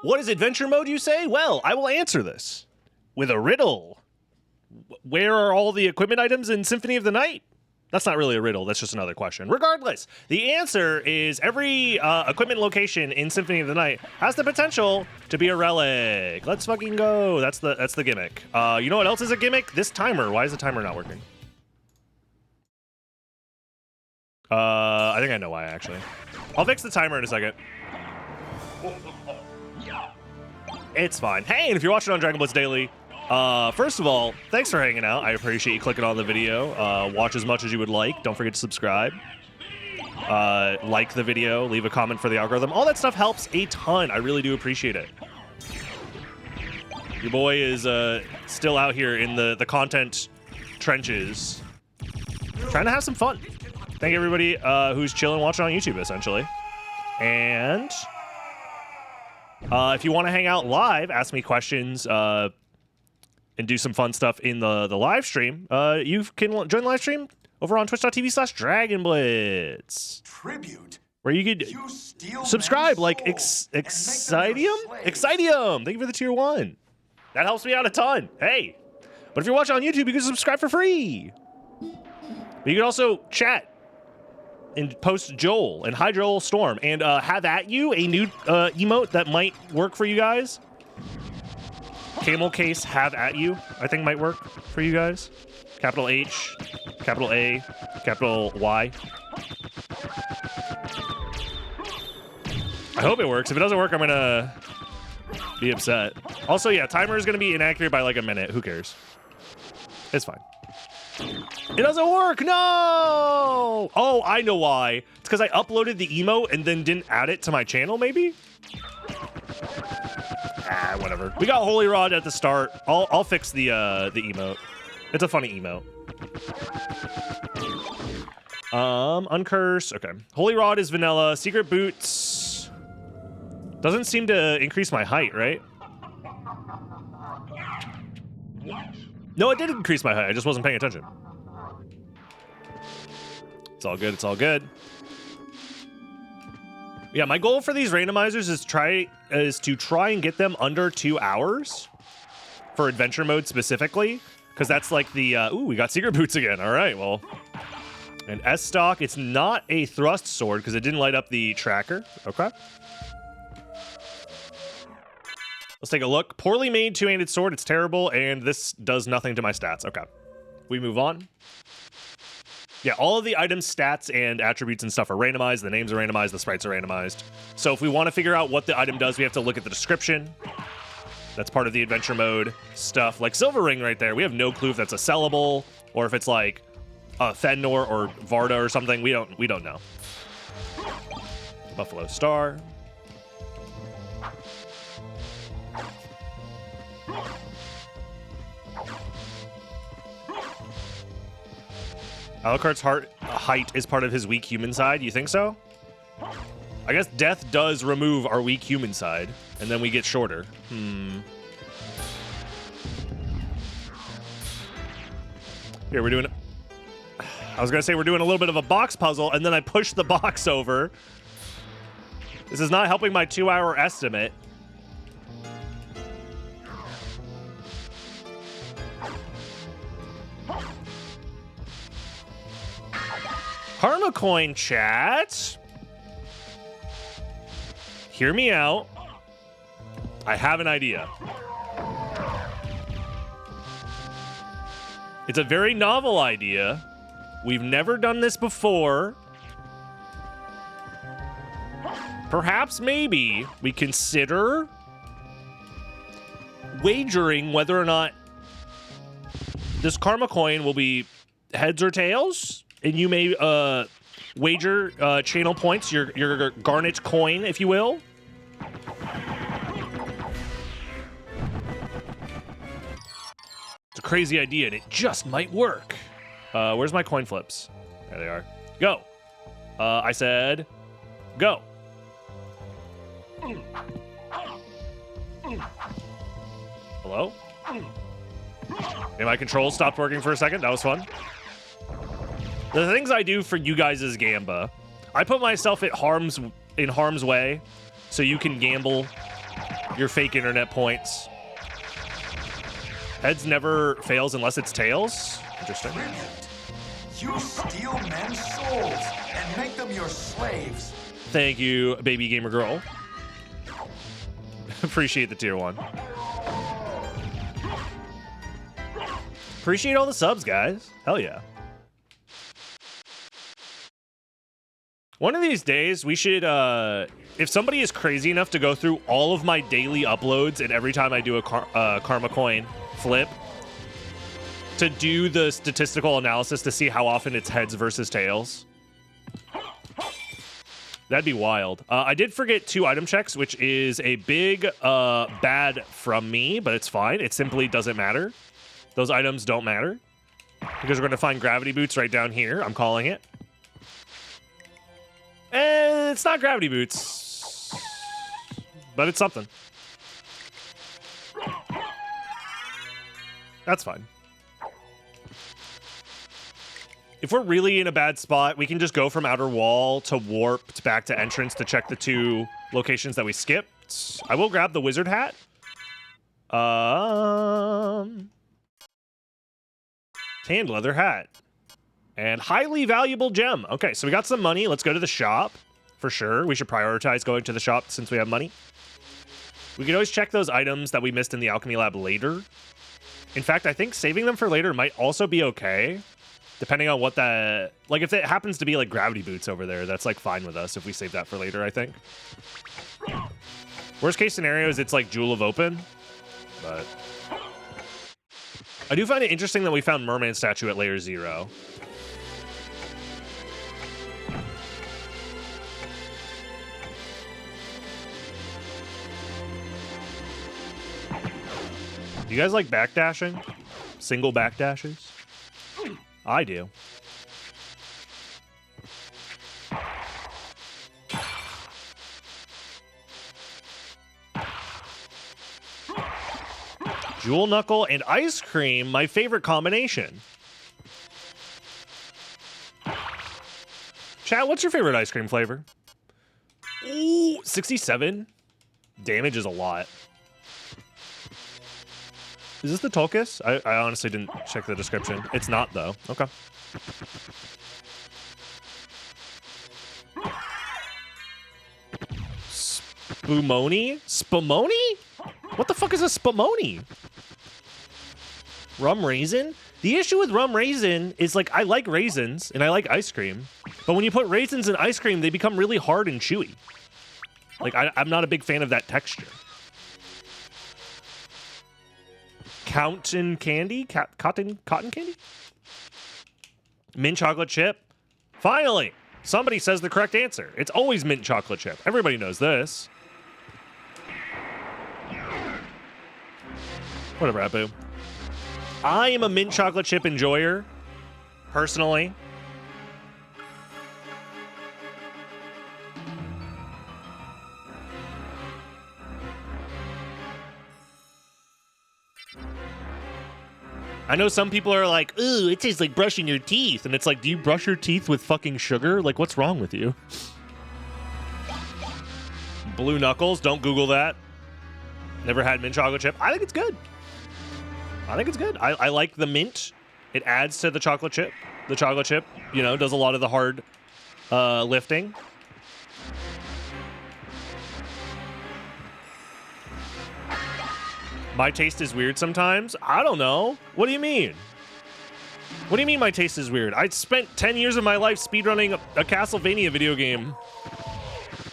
What is adventure mode, you say? Well, I will answer this with a riddle. Where are all the equipment items in Symphony of the Night? That's not really a riddle. That's just another question. Regardless, the answer is every equipment location in Symphony of the Night has the potential to be a relic. Let's fucking go. That's the gimmick. You know what else is a gimmick? This timer. Why is the timer not working? I think I know why, actually. I'll fix the timer in a second. It's fine. Hey, and if you're watching on Dragon Blitz Daily, first of all, thanks for hanging out. I appreciate you clicking on the video. Watch as much as you would like. Don't forget to subscribe. Like the video. Leave a comment for the algorithm. All that stuff helps a ton. I really do appreciate it. Your boy is still out here in the content trenches, trying to have some fun. Thank everybody who's chilling, watching on YouTube, essentially. And if you want to hang out live, ask me questions, and do some fun stuff in the live stream, you can join the live stream over on twitch.tv/DragonBlitz. Tribute? Where you could subscribe, like Excidium? Excidium! Thank you for the tier 1. That helps me out a ton. Hey! But if you're watching on YouTube, you can subscribe for free. But you can also chat and post Joel and hi Joel Storm and have at you a new emote that might work for you guys. Camel case have at you, I think might work for you guys. Capital H, capital A, capital Y. I hope it works. If it doesn't work, I'm gonna be upset. Also, yeah, timer is gonna be inaccurate by like a minute. Who cares? It's fine. It doesn't work, no! Oh, I know why. It's because I uploaded the emote and then didn't add it to my channel, maybe? Ah, whatever. We got Holy Rod at the start. I'll fix the emote. It's a funny emote. Uncurse. Okay. Holy Rod is vanilla. Secret Boots doesn't seem to increase my height, right? No, it did increase my height. I just wasn't paying attention. It's all good. It's all good. Yeah, my goal for these randomizers is to try and get them under 2 hours for adventure mode specifically, because that's like the ooh, we got secret boots again. All right, well, and S stock. It's not a thrust sword because it didn't light up the tracker. Okay. Let's take a look. Poorly made two-handed sword. It's terrible, and this does nothing to my stats. Okay. We move on. Yeah, all of the items, stats, and attributes and stuff are randomized. The names are randomized. The sprites are randomized. So if we want to figure out what the item does, we have to look at the description. That's part of the adventure mode stuff. Like Silver Ring right there. We have no clue if that's a sellable or if it's like a Fenor or Varda or something. We don't know. Buffalo Star. Alucard's height is part of his weak human side. You think so? I guess death does remove our weak human side, and then we get shorter. Here, we're doing... I was going to say we're doing a little bit of a box puzzle, and then I pushed the box over. This is not helping my 2-hour estimate. Karma coin, chat. Hear me out. I have an idea. It's a very novel idea. We've never done this before. Perhaps, maybe, we consider wagering whether or not this karma coin will be heads or tails. And you may wager channel points, your garnet coin, if you will. It's a crazy idea, and it just might work. Where's my coin flips? There they are. Go. I said, go. Hello? Okay, my controls stopped working for a second. That was fun. The things I do for you guys is Gamba. I put myself in harm's way so you can gamble your fake internet points. Heads never fails unless it's tails. Interesting. Brilliant. You steal men's souls and make them your slaves. Thank you, baby gamer girl. Appreciate the tier 1. Appreciate all the subs, guys. Hell yeah. One of these days, we should, if somebody is crazy enough to go through all of my daily uploads and every time I do a karma coin flip, to do the statistical analysis to see how often it's heads versus tails. That'd be wild. I did forget 2 item checks, which is a big bad from me, but it's fine. It simply doesn't matter. Those items don't matter because we're going to find gravity boots right down here. I'm calling it. And it's not gravity boots, but it's something. That's fine. If we're really in a bad spot, we can just go from outer wall to warp back to entrance to check the 2 locations that we skipped. I will grab the wizard hat. Tanned leather hat. And highly valuable gem. Okay, so we got some money. Let's go to the shop. For sure. We should prioritize going to the shop since we have money. We can always check those items that we missed in the alchemy lab later. In fact, I think saving them for later might also be okay. Depending on what that... Like, if it happens to be, like, gravity boots over there, that's, like, fine with us if we save that for later, I think. Worst case scenario is it's, like, Jewel of Open. But... I do find it interesting that we found Merman statue at layer 0. Do you guys like backdashing? Single backdashes? I do. Jewel knuckle and ice cream, my favorite combination. Chat, what's your favorite ice cream flavor? Ooh, 67? Damage is a lot. Is this the Tulkus? I honestly didn't check the description. It's not, though. Okay. Spumoni? Spumoni? What the fuck is a spumoni? Rum raisin? The issue with rum raisin is, like, I like raisins and I like ice cream, but when you put raisins in ice cream, they become really hard and chewy. Like, I'm not a big fan of that texture. Cotton candy? Cotton candy? Mint chocolate chip? Finally! Somebody says the correct answer. It's always mint chocolate chip. Everybody knows this. Whatever, Abu. I am a mint chocolate chip enjoyer, personally. I know some people are like, ooh, it tastes like brushing your teeth. And it's like, do you brush your teeth with fucking sugar? Like, what's wrong with you? Blue Knuckles, don't Google that. Never had mint chocolate chip. I think it's good. I think it's good. I like the mint. It adds to the chocolate chip. The chocolate chip, you know, does a lot of the hard lifting. My taste is weird sometimes? I don't know. What do you mean? What do you mean my taste is weird? I spent 10 years of my life speedrunning a Castlevania video game.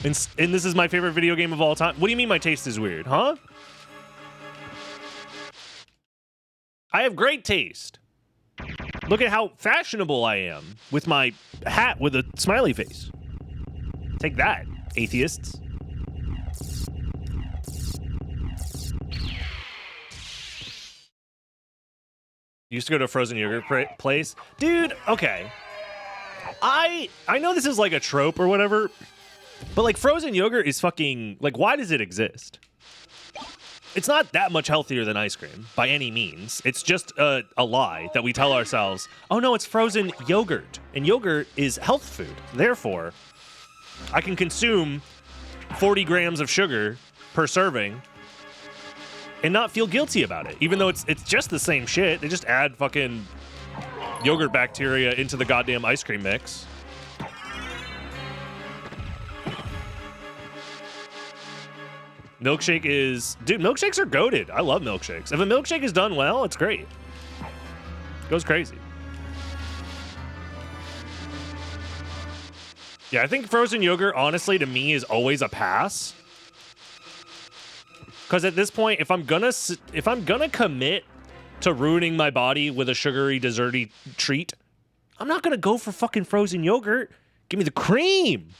And this is my favorite video game of all time. What do you mean my taste is weird, huh? I have great taste. Look at how fashionable I am with my hat with a smiley face. Take that, atheists. Used to go to a frozen yogurt place. Dude, okay. I know this is like a trope or whatever, but like frozen yogurt is fucking, like, why does it exist? It's not that much healthier than ice cream by any means. It's just a lie that we tell ourselves, oh no, it's frozen yogurt. And yogurt is health food. Therefore, I can consume 40 grams of sugar per serving and not feel guilty about it, even though it's just the same shit. They just add fucking yogurt bacteria into the goddamn ice cream mix. Milkshake is... Dude, milkshakes are goated. I love milkshakes. If a milkshake is done well, it's great. Goes crazy. Yeah, I think frozen yogurt, honestly, to me, is always a pass. Because at this point, if I'm gonna commit to ruining my body with a sugary, desserty treat, I'm not gonna go for fucking frozen yogurt. Give me the cream.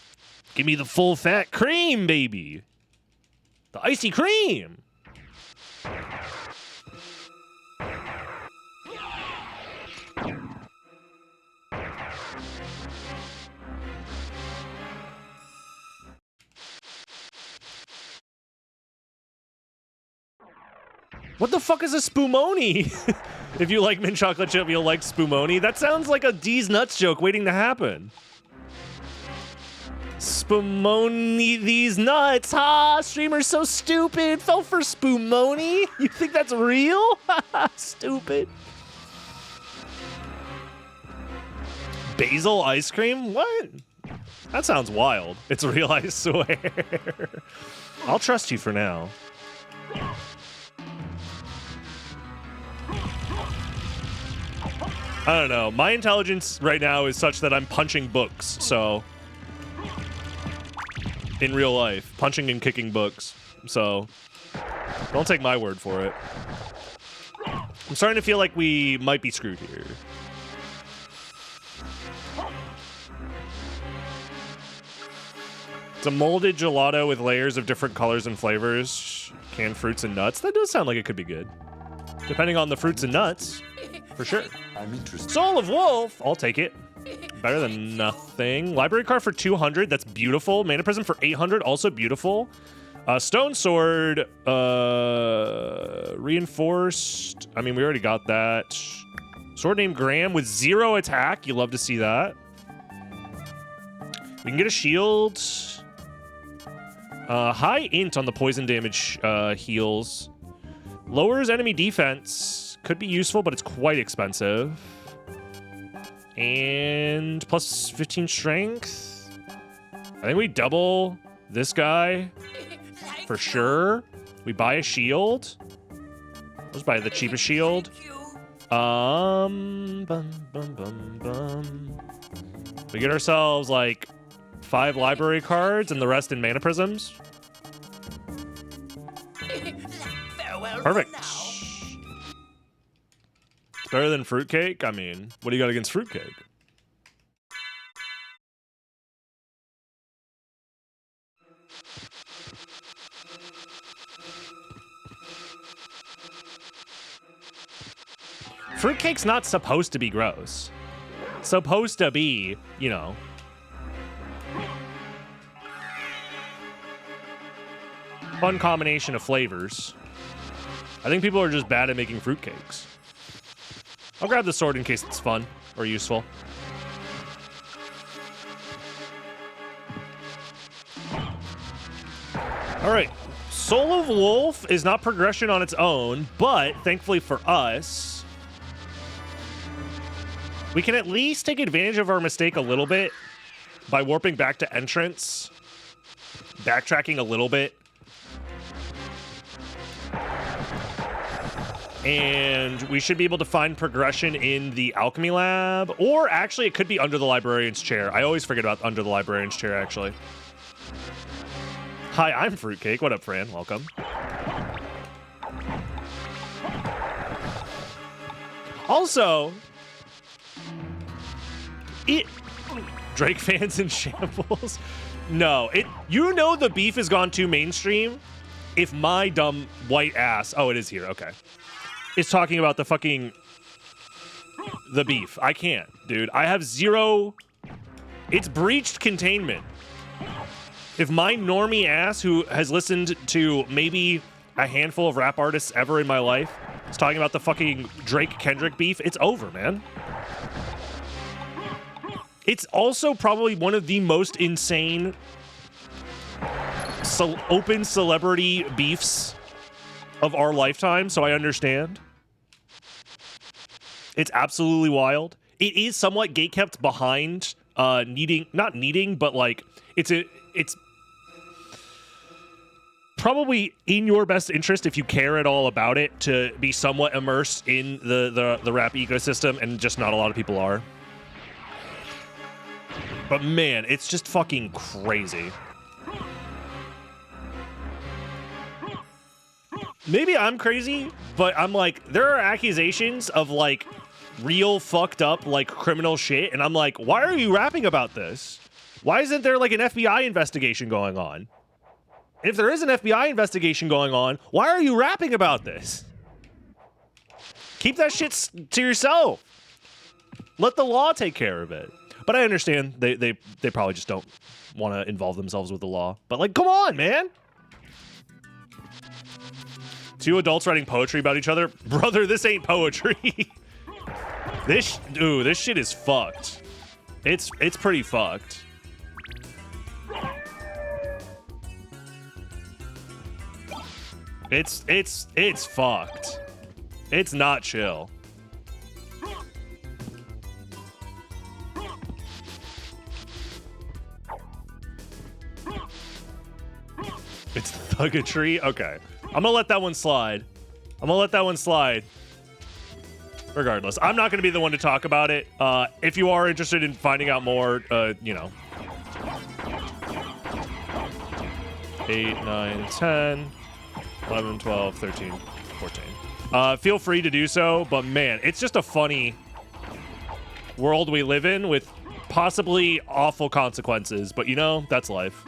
Give me the full fat cream, baby. The icy cream. What the fuck is a spoomoni? If you like mint chocolate chip, you'll like spoomoni. That sounds like a D's Nuts joke waiting to happen. Spoomoni these nuts. Ha! Streamer's so stupid. Fell for spoomoni. You think that's real? Stupid. Basil ice cream? What? That sounds wild. It's real, I swear. I'll trust you for now. I don't know. My intelligence right now is such that I'm punching books, so... In real life. Punching and kicking books. So... Don't take my word for it. I'm starting to feel like we might be screwed here. It's a molded gelato with layers of different colors and flavors. Canned fruits and nuts. That does sound like it could be good. Depending on the fruits and nuts. For sure. I'm interested. Soul of Wolf. I'll take it. Better than nothing. Library card for 200. That's beautiful. Mana Prism for 800. Also beautiful. Stone Sword. Reinforced. I mean, we already got that. Sword named Graham with 0 attack. You love to see that. We can get a shield. High int on the poison damage heals. Lowers enemy defense. Could be useful, but it's quite expensive. And plus 15 strength. I think we double this guy for sure. We buy a shield. Let's buy the cheapest shield. We get ourselves like 5 library cards and the rest in mana prisms. Perfect. Better than fruitcake? I mean, what do you got against fruitcake? Fruitcake's not supposed to be gross. It's supposed to be, you know. Fun combination of flavors. I think people are just bad at making fruitcakes. I'll grab the sword in case it's fun or useful. All right. Soul of Wolf is not progression on its own, but thankfully for us, we can at least take advantage of our mistake a little bit by warping back to entrance, backtracking a little bit. And we should be able to find progression in the alchemy lab, or actually it could be under the librarian's chair. I always forget about under the librarian's chair, actually. Hi, I'm Fruitcake. What up, Fran? Welcome. Also, Drake fans in shambles. No, you know the beef has gone too mainstream if my dumb white ass, oh, it is here, okay, is talking about the beef. I can't, dude. I have 0. It's breached containment. If my normie ass, who has listened to maybe a handful of rap artists ever in my life, is talking about the fucking Drake Kendrick beef, it's over, man. It's also probably one of the most insane open celebrity beefs of our lifetime, so I understand. It's absolutely wild. It is somewhat gatekept behind not needing, but like it's probably in your best interest, if you care at all about it, to be somewhat immersed in the rap ecosystem, and just not a lot of people are. But man, it's just fucking crazy. Maybe I'm crazy, but I'm like, there are accusations of like real fucked up like criminal shit, and I'm like, why are you rapping about this? Why isn't there like an FBI investigation going on? If there is an FBI investigation going on, why are you rapping about this? Keep that shit to yourself. Let the law take care of it. But I understand they probably just don't want to involve themselves with the law. But like, come on, man. Two adults writing poetry about each other? Brother, this ain't poetry. This shit is fucked. It's pretty fucked. It's fucked. It's not chill. It's thuggatry? Okay. I'm gonna let that one slide. Regardless, I'm not gonna be the one to talk about it. If you are interested in finding out more, you know. 8, 9, 10, 11, 12, 13, 14. Feel free to do so, but man, it's just a funny world we live in with possibly awful consequences, but you know, that's life.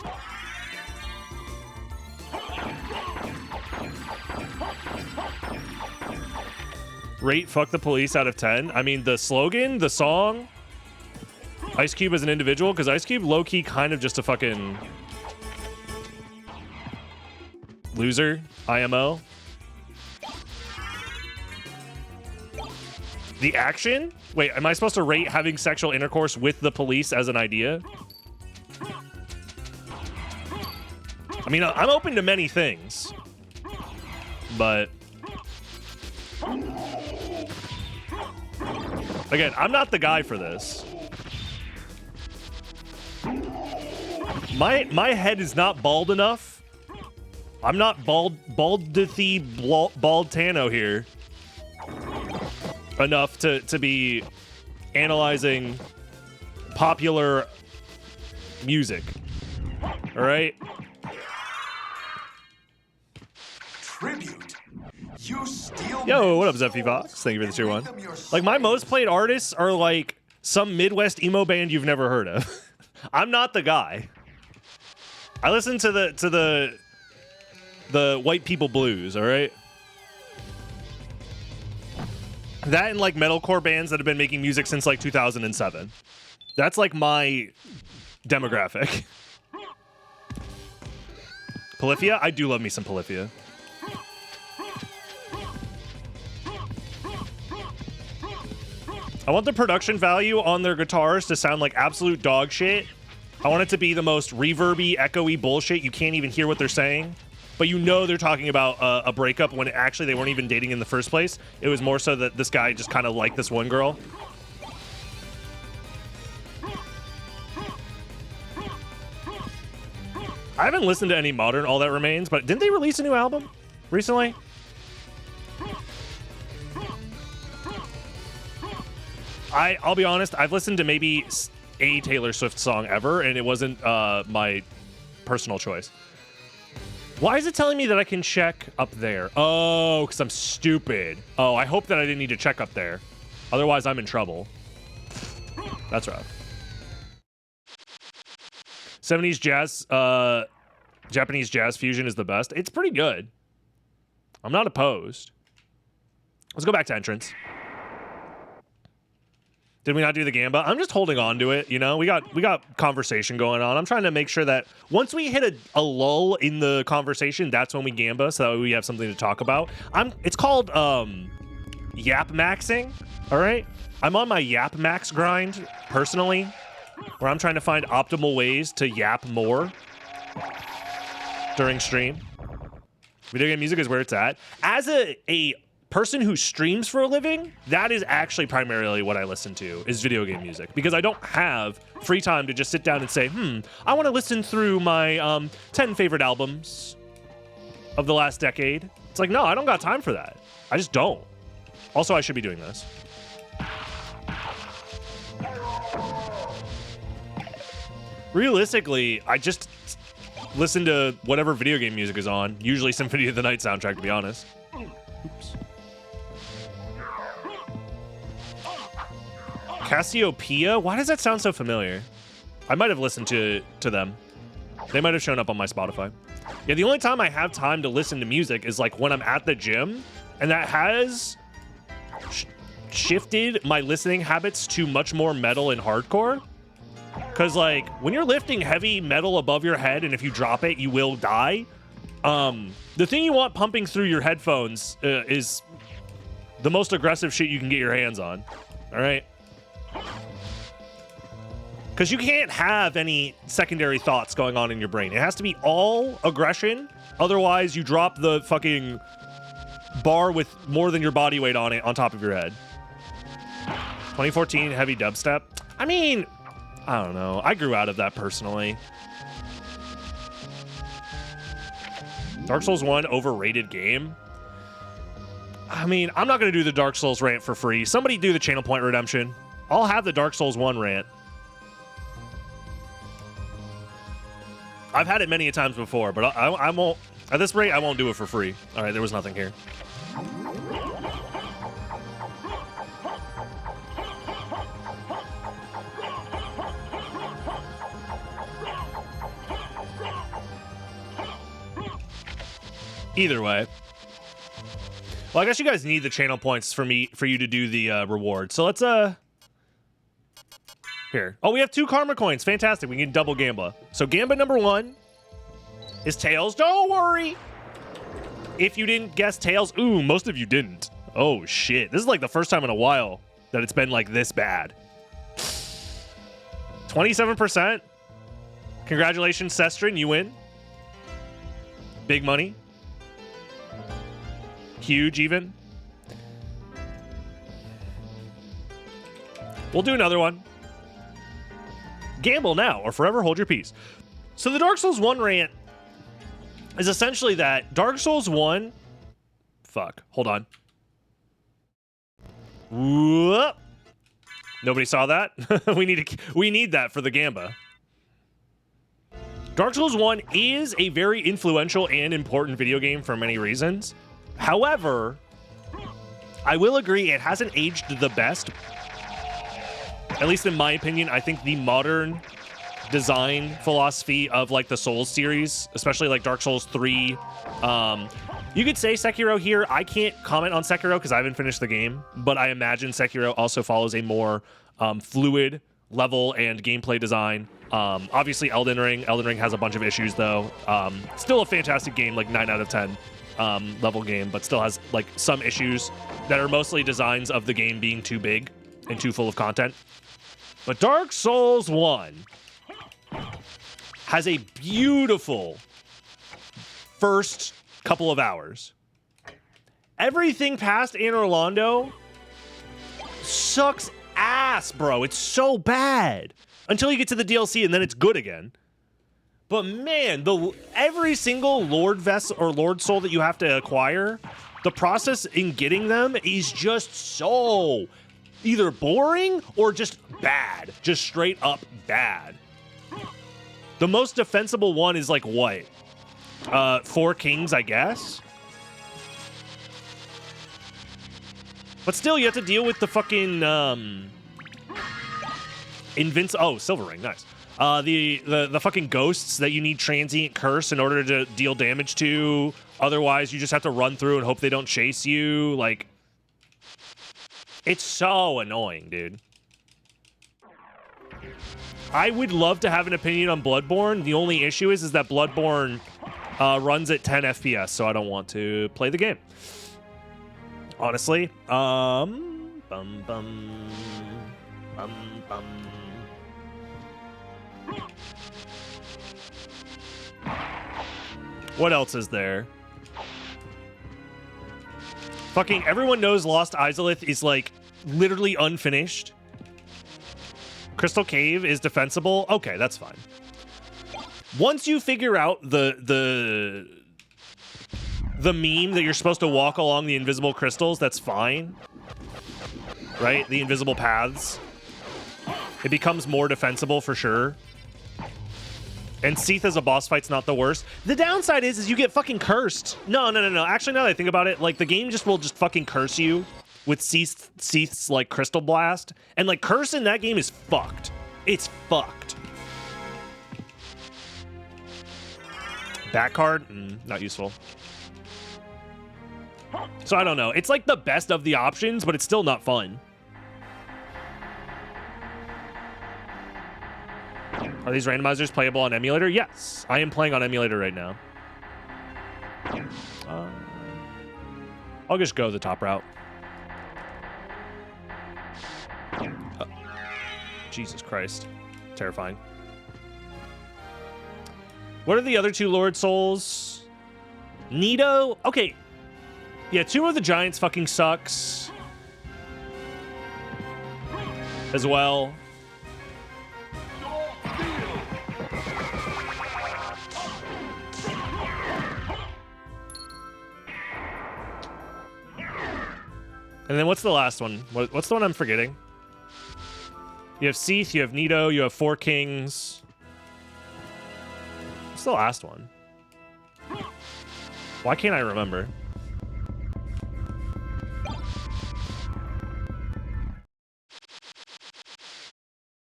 Rate fuck the police out of 10. I mean, the slogan, the song, Ice Cube as an individual, because Ice Cube low-key kind of just a fucking loser, IMO. The action? Wait, am I supposed to rate having sexual intercourse with the police as an idea? I mean, I'm open to many things, but again, I'm not the guy for this. My head is not bald enough. I'm not bald-thy bald-tano here enough to be analyzing popular music. All right? Tribute. You steal. Yo, what up, Zephy Fox? Thank you for the tier 1. Like, my most played artists are like some Midwest emo band you've never heard of. I'm not the guy. I listen to the white people blues, all right? That and like metalcore bands that have been making music since like 2007. That's like my demographic. Polyphia? I do love me some Polyphia. I want the production value on their guitars to sound like absolute dog shit. I want it to be the most reverby, echoey bullshit. You can't even hear what they're saying. But you know they're talking about a breakup when actually they weren't even dating in the first place. It was more so that this guy just kind of liked this one girl. I haven't listened to any modern All That Remains, but didn't they release a new album recently? I'll be honest, I've listened to maybe a Taylor Swift song ever, and it wasn't my personal choice. Why is it telling me that I can check up there? Oh, because I'm stupid. Oh, I hope that I didn't need to check up there. Otherwise, I'm in trouble. That's rough. 70s jazz, Japanese jazz fusion is the best. It's pretty good. I'm not opposed. Let's go back to entrance. Did we not do the gamba? I'm just holding on to it, you know? We got conversation going on. I'm trying to make sure that once we hit a lull in the conversation, that's when we gamba, so that way we have something to talk about. It's called yap maxing, all right? I'm on my yap max grind, personally, where I'm trying to find optimal ways to yap more during stream. Video game music is where it's at. As a person who streams for a living, that is actually primarily what I listen to, is video game music, because I don't have free time to just sit down and say, I want to listen through my 10 favorite albums of the last decade. It's like, no, I don't got time for that. I just don't. Also, I should be doing this. Realistically, I just listen to whatever video game music is on. Usually Symphony of the Night soundtrack, to be honest. Oops. Cassiopeia? Why does that sound so familiar? I might have listened to them. They might have shown up on my Spotify. Yeah, the only time I have time to listen to music is like when I'm at the gym, and that has shifted my listening habits to much more metal and hardcore. Because, like, when you're lifting heavy metal above your head, and if you drop it, you will die, the thing you want pumping through your headphones is the most aggressive shit you can get your hands on. All right? Because you can't have any secondary thoughts going on in your brain. It has to be all aggression. Otherwise, you drop the fucking bar with more than your body weight on it on top of your head. 2014 heavy dubstep. I mean, I don't know. I grew out of that personally. Dark Souls 1 overrated game. I mean, I'm not going to do the Dark Souls rant for free. Somebody do the channel point redemption. I'll have the Dark Souls 1 rant. I've had it many a times before, but I won't. At this rate, I won't do it for free. All right, there was nothing here. Either way. Well, I guess you guys need the channel points for you to do the reward. So let's here. Oh, we have 2 karma coins. Fantastic. We can double Gamba. So Gamba number 1 is Tails. Don't worry if you didn't guess Tails. Ooh, most of you didn't. Oh shit. This is like the first time in a while that it's been like this bad. 27%. Congratulations, Sestrin. You win. Big money. Huge even. We'll do another one. Gamble now or forever hold your peace. So the Dark Souls 1 rant is essentially that Dark Souls 1... Fuck. Hold on. Whoop. Nobody saw that? we need that for the Gamba. Dark Souls 1 is a very influential and important video game for many reasons. However, I will agree it hasn't aged the best. At least in my opinion. I think the modern design philosophy of like the Souls series, especially like Dark Souls 3, you could say Sekiro here. I can't comment on Sekiro because I haven't finished the game, but I imagine Sekiro also follows a more fluid level and gameplay design. Obviously Elden Ring has a bunch of issues though. Still a fantastic game, like 9 out of 10 level game, but still has like some issues that are mostly designs of the game being too big and too full of content. But Dark Souls 1 has a beautiful first couple of hours. Everything past Anor Londo sucks ass, bro. It's so bad. Until you get to the DLC and then it's good again. But man, every single Lord Vessel or Lord Soul that you have to acquire, the process in getting them is just so either boring or just bad. Just straight up bad. The most defensible one is like what? 4 Kings, I guess? But still, you have to deal with the fucking Silver Ring, nice. The fucking ghosts that you need Transient Curse in order to deal damage to. Otherwise, you just have to run through and hope they don't chase you. Like, it's so annoying, dude. I would love to have an opinion on Bloodborne. The only issue is that Bloodborne runs at 10 FPS, so I don't want to play the game. Honestly. What else is there? Fucking everyone knows Lost Izalith is like literally unfinished. Crystal Cave is defensible. Okay, that's fine. Once you figure out the meme that you're supposed to walk along the invisible crystals, that's fine. Right? The invisible paths. It becomes more defensible for sure. And Seath as a boss fight's not the worst. The downside is you get fucking cursed. No. Actually, now that I think about it, like the game will just fucking curse you with Seath's like Crystal Blast. And like curse in that game is fucked. It's fucked. Back card? Not useful. So I don't know. It's like the best of the options, but it's still not fun. Are these randomizers playable on emulator? Yes, I am playing on emulator right now. I'll just go the top route. Jesus Christ. Terrifying. What are the other two Lord Souls? Nito? Okay. Yeah, Tomb of the Giants fucking sucks. As well. And then what's the last one? What's the one I'm forgetting? You have Seath, you have Nito, you have Four Kings. What's the last one? Why can't I remember?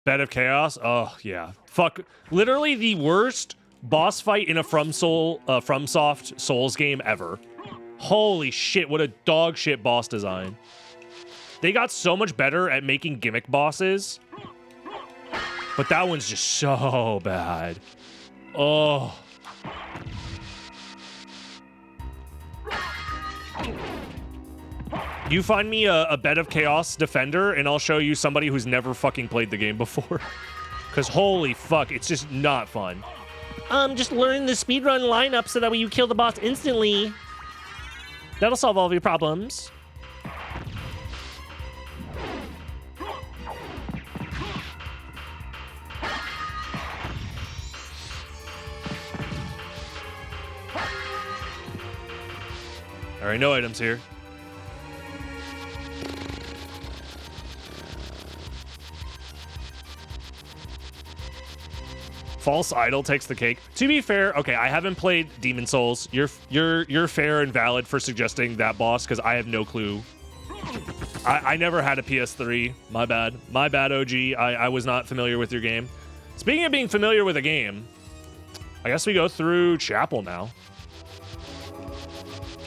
Bed of Chaos? Oh, yeah. Fuck. Literally the worst boss fight in a FromSoft Souls game ever. Holy shit, what a dog shit boss design. They got so much better at making gimmick bosses. But that one's just so bad. Oh. You find me a Bed of Chaos defender, and I'll show you somebody who's never fucking played the game before. Because holy fuck, it's just not fun. Just learn the speedrun lineup so that way you kill the boss instantly. That'll solve all of your problems. All right, no items here. False Idol takes the cake. To be fair, okay, I haven't played Demon Souls. You're fair and valid for suggesting that boss because I have no clue. I never had a PS3. My bad. My bad, OG. I was not familiar with your game. Speaking of being familiar with a game, I guess we go through Chapel now.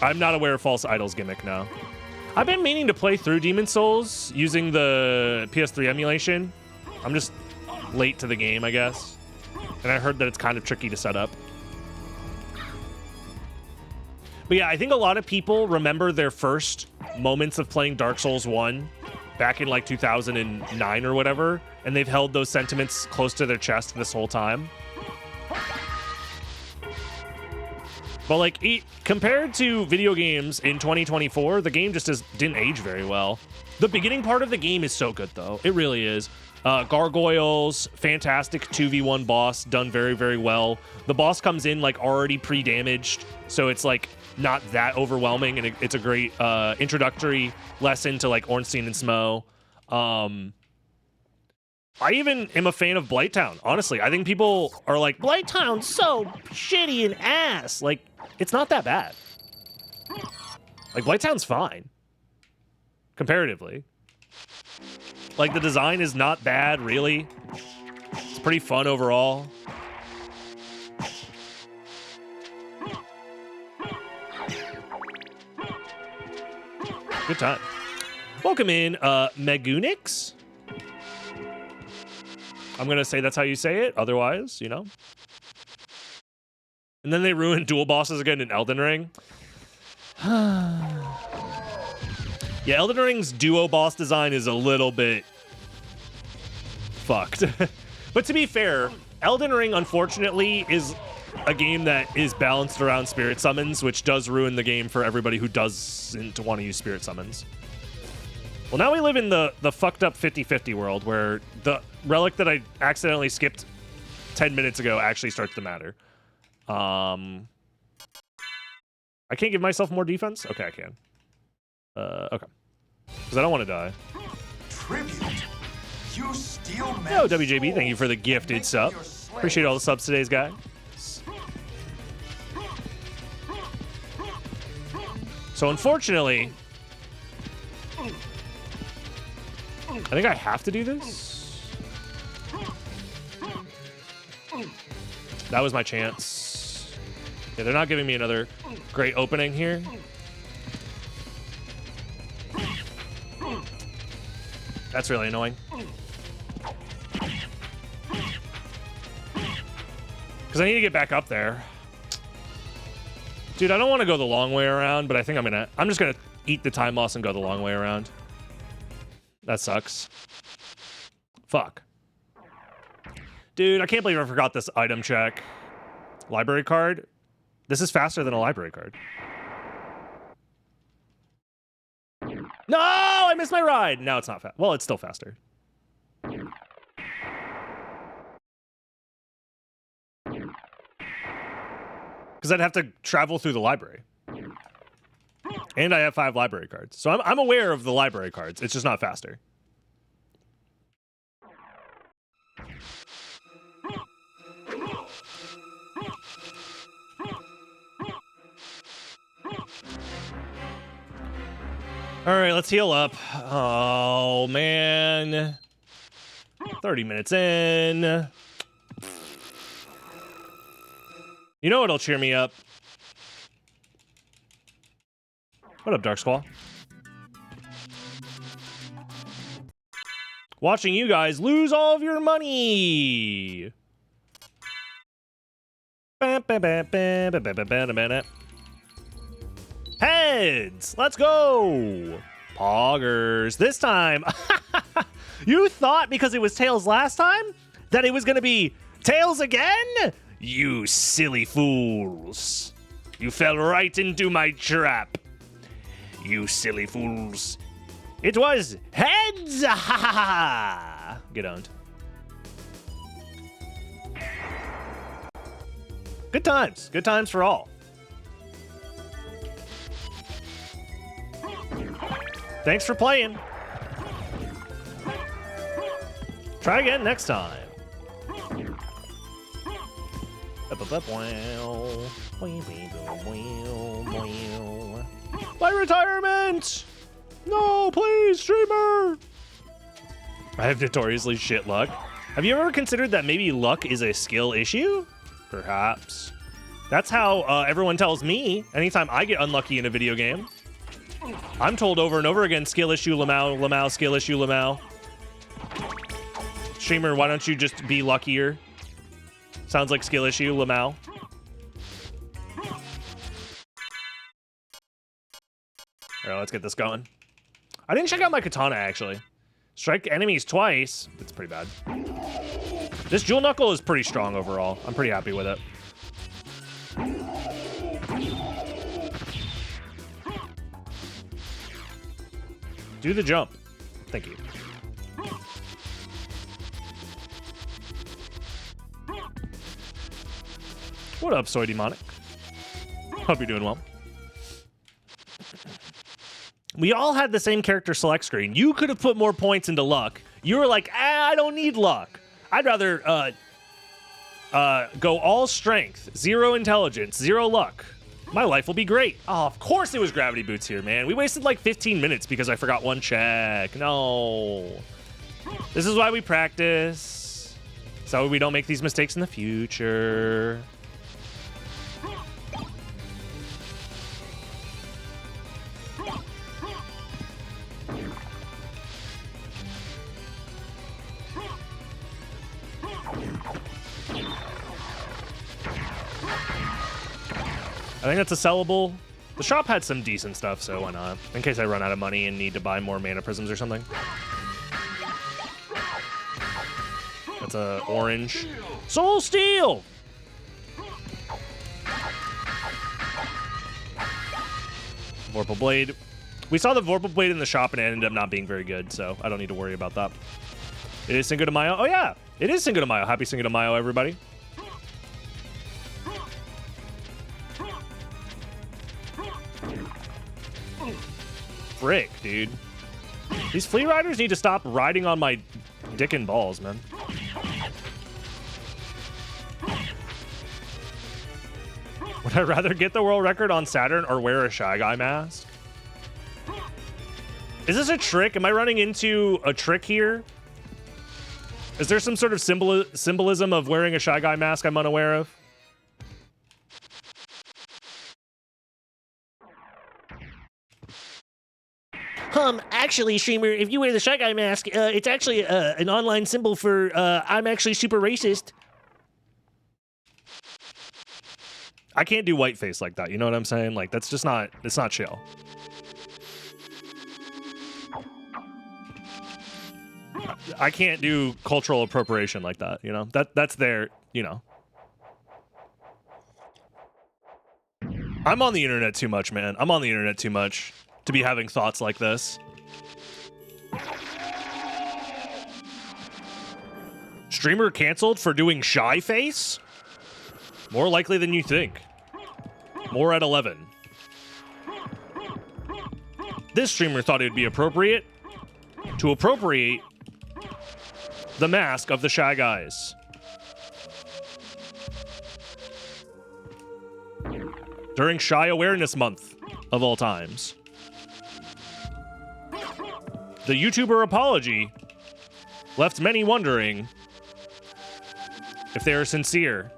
I'm not aware of False Idol's gimmick now. I've been meaning to play through Demon Souls using the PS3 emulation. I'm just late to the game, I guess. And I heard that it's kind of tricky to set up. But yeah, I think a lot of people remember their first moments of playing Dark Souls 1 back in like 2009 or whatever, and they've held those sentiments close to their chest this whole time. But like, compared to video games in 2024, the game just didn't age very well. The beginning part of the game is so good, though. It really is. Gargoyles, fantastic 2v1 boss, done very, very well. The boss comes in like already pre-damaged, so it's like not that overwhelming, and it's a great introductory lesson to like Ornstein and Smo. I even am a fan of Blighttown. Honestly, I think people are like, Blighttown's so shitty and ass. Like, it's not that bad. Like, Blighttown's fine. Comparatively. Like, the design is not bad, really. It's pretty fun overall. Good time. Welcome in, Megunix. I'm going to say that's how you say it. Otherwise, you know. And then they ruined dual bosses again in Elden Ring. Yeah, Elden Ring's duo boss design is a little bit fucked. But to be fair, Elden Ring, unfortunately, is a game that is balanced around spirit summons, which does ruin the game for everybody who doesn't want to use spirit summons. Well, now we live in the fucked up 50-50 world where the relic that I accidentally skipped 10 minutes ago actually starts to matter. I can't give myself more defense? Okay, I can. Okay. Because I don't want to die. Tribute. You steal men's Yo, WJB, thank you souls for the and gifted make them sub. your slaves. Appreciate all the subs today, guys. So unfortunately, I think I have to do this. That was my chance. Yeah, they're not giving me another great opening here. That's really annoying. Because I need to get back up there. Dude, I don't want to go the long way around, but I think I'm just gonna eat the time loss and go the long way around. That sucks. Fuck. Dude, I can't believe I forgot this item check. Library card. This is faster than a library card. No, I missed my ride. Now it's not fast. Well, it's still faster. Because I'd have to travel through the library. And I have 5 library cards. So I'm aware of the library cards. It's just not faster. All right, let's heal up. Oh, man. 30 minutes in. You know what'll cheer me up? What up, Dark Squall? Watching you guys lose all of your money. Heads! Let's go! Poggers. This time, you thought because it was tails last time that it was going to be tails again? You silly fools. You fell right into my trap. You silly fools. It was heads! Ha ha ha! Get owned. Good times. Good times for all. Thanks for playing. Try again next time. My retirement! No, please, streamer! I have notoriously shit luck. Have you ever considered that maybe luck is a skill issue? Perhaps. That's how everyone tells me anytime I get unlucky in a video game. I'm told over and over again, skill issue, Lamau, skill issue, Lamau. Streamer, why don't you just be luckier? Sounds like skill issue, Lamau. All right, let's get this going. I didn't check out my katana, actually. Strike enemies twice. It's pretty bad. This Jewel Knuckle is pretty strong overall. I'm pretty happy with it. Do the jump. Thank you. What up, Soy Demonic? Hope you're doing well. We all had the same character select screen. You could have put more points into luck. You were like, I don't need luck. I'd rather go all strength, 0 intelligence, 0 luck. My life will be great. Oh, of course it was Gravity Boots here, man. We wasted like 15 minutes because I forgot one check. No. This is why we practice. So we don't make these mistakes in the future. I think that's a sellable. The shop had some decent stuff, so why not? In case I run out of money and need to buy more mana prisms or something. That's a orange. Soul Steel! Vorpal Blade. We saw the Vorpal Blade in the shop and it ended up not being very good, so I don't need to worry about that. It is Cinco de Mayo. Oh, yeah. It is Cinco de Mayo. Happy Cinco de Mayo, everybody. Frick, dude. These flea riders need to stop riding on my dick and balls, man. Would I rather get the world record on Saturn or wear a Shy Guy mask? Is this a trick? Am I running into a trick here? Is there some sort of symbolism of wearing a Shy Guy mask I'm unaware of? Actually, streamer, if you wear the Shy Guy mask, it's actually an online symbol for I'm actually super racist. I can't do whiteface like that. You know what I'm saying? Like, that's just not, it's not chill. I can't do cultural appropriation like that, you know? That's their, you know. I'm on the internet too much, man. I'm on the internet too much to be having thoughts like this. Streamer canceled for doing shy face? More likely than you think. More at 11. This streamer thought it would be appropriate to appropriate the mask of the Shy Guys. During Shy Awareness Month, of all times. The YouTuber apology left many wondering if they are sincere.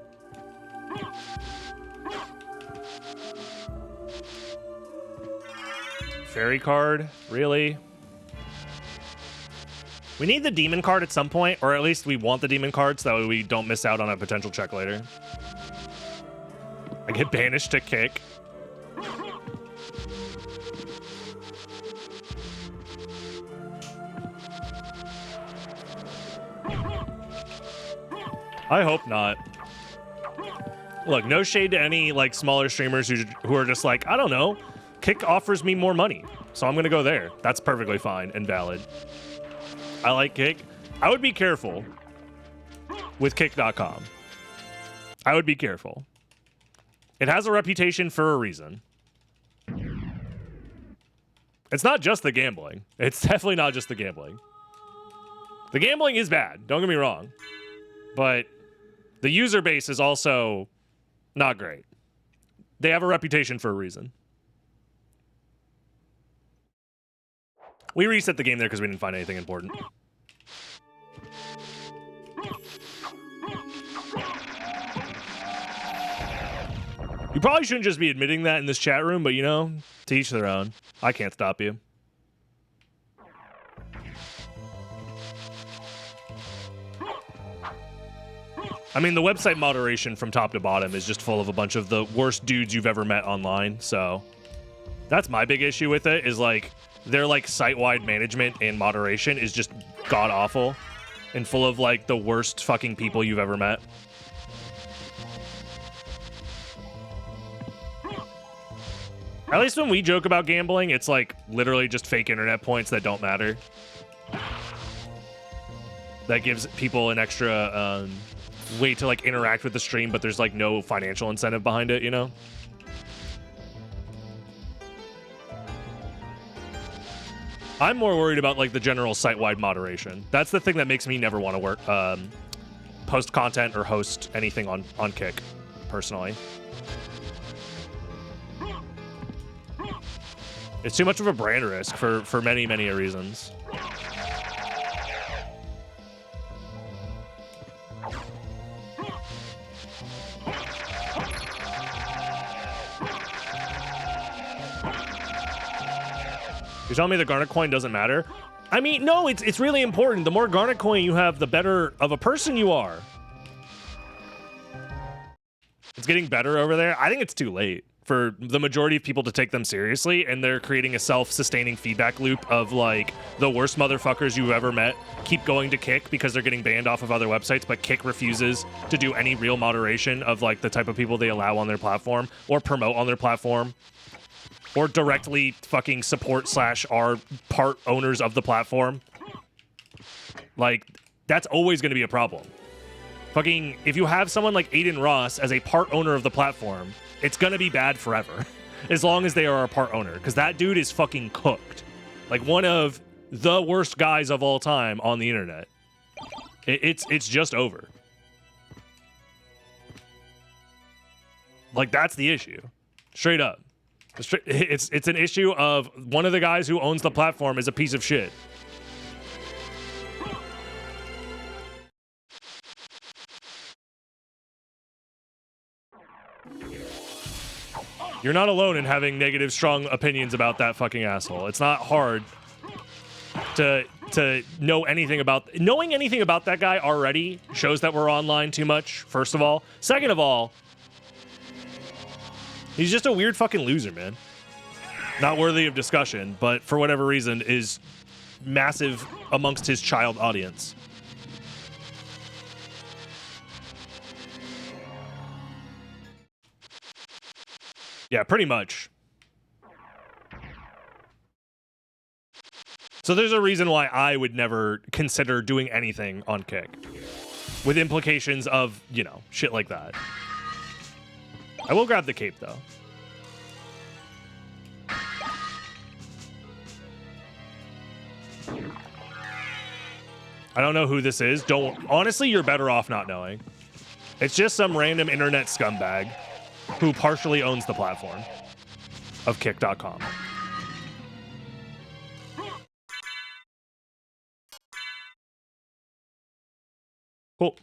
Fairy card? Really? We need the demon card at some point, or at least we want the demon card so that way we don't miss out on a potential check later. I get banished to kick. I hope not. Look, no shade to any like smaller streamers who are just like, I don't know, Kick offers me more money, so I'm gonna go there. That's perfectly fine and valid. I like Kick. I would be careful with Kick.com. I would be careful. It has a reputation for a reason. It's not just the gambling. It's definitely not just the gambling. The gambling is bad, don't get me wrong. But the user base is also not great. They have a reputation for a reason. We reset the game there because we didn't find anything important. You probably shouldn't just be admitting that in this chat room, but you know, to each their own. I can't stop you. I mean, the website moderation from top to bottom is just full of a bunch of the worst dudes you've ever met online, so that's my big issue with it, is like their like site-wide management and moderation is just god-awful and full of like the worst fucking people you've ever met. At least when we joke about gambling, it's like literally just fake internet points that don't matter. That gives people an extra way to like interact with the stream, but there's like no financial incentive behind it, you know? I'm more worried about like the general site-wide moderation. That's the thing that makes me never want to work, post content or host anything on Kick, personally. It's too much of a brand risk for many, many reasons. You're telling me the Garnet coin doesn't matter? I mean, no, it's really important. The more Garnet coin you have, the better of a person you are. It's getting better over there. I think it's too late for the majority of people to take them seriously, and they're creating a self-sustaining feedback loop of like the worst motherfuckers you've ever met keep going to Kick because they're getting banned off of other websites, but Kick refuses to do any real moderation of like the type of people they allow on their platform or promote on their platform. or directly fucking support / are part owners of the platform, like, that's always going to be a problem. Fucking, if you have someone like Aiden Ross as a part owner of the platform, it's going to be bad forever. As long as they are a part owner. Because that dude is fucking cooked. Like, one of the worst guys of all time on the internet. It's just over. Like, that's the issue. Straight up. It's an issue of one of the guys who owns the platform is a piece of shit. You're not alone in having negative, strong opinions about that fucking asshole. It's not hard to know anything about... Knowing anything about that guy already shows that we're online too much, first of all. Second of all, he's just a weird fucking loser, man. Not worthy of discussion, but for whatever reason is massive amongst his child audience. Yeah, pretty much. So there's a reason why I would never consider doing anything on Kick. With implications of, you know, shit like that. I will grab the cape, though. I don't know who this is. Honestly, you're better off not knowing. It's just some random internet scumbag who partially owns the platform of Kick.com. Cool.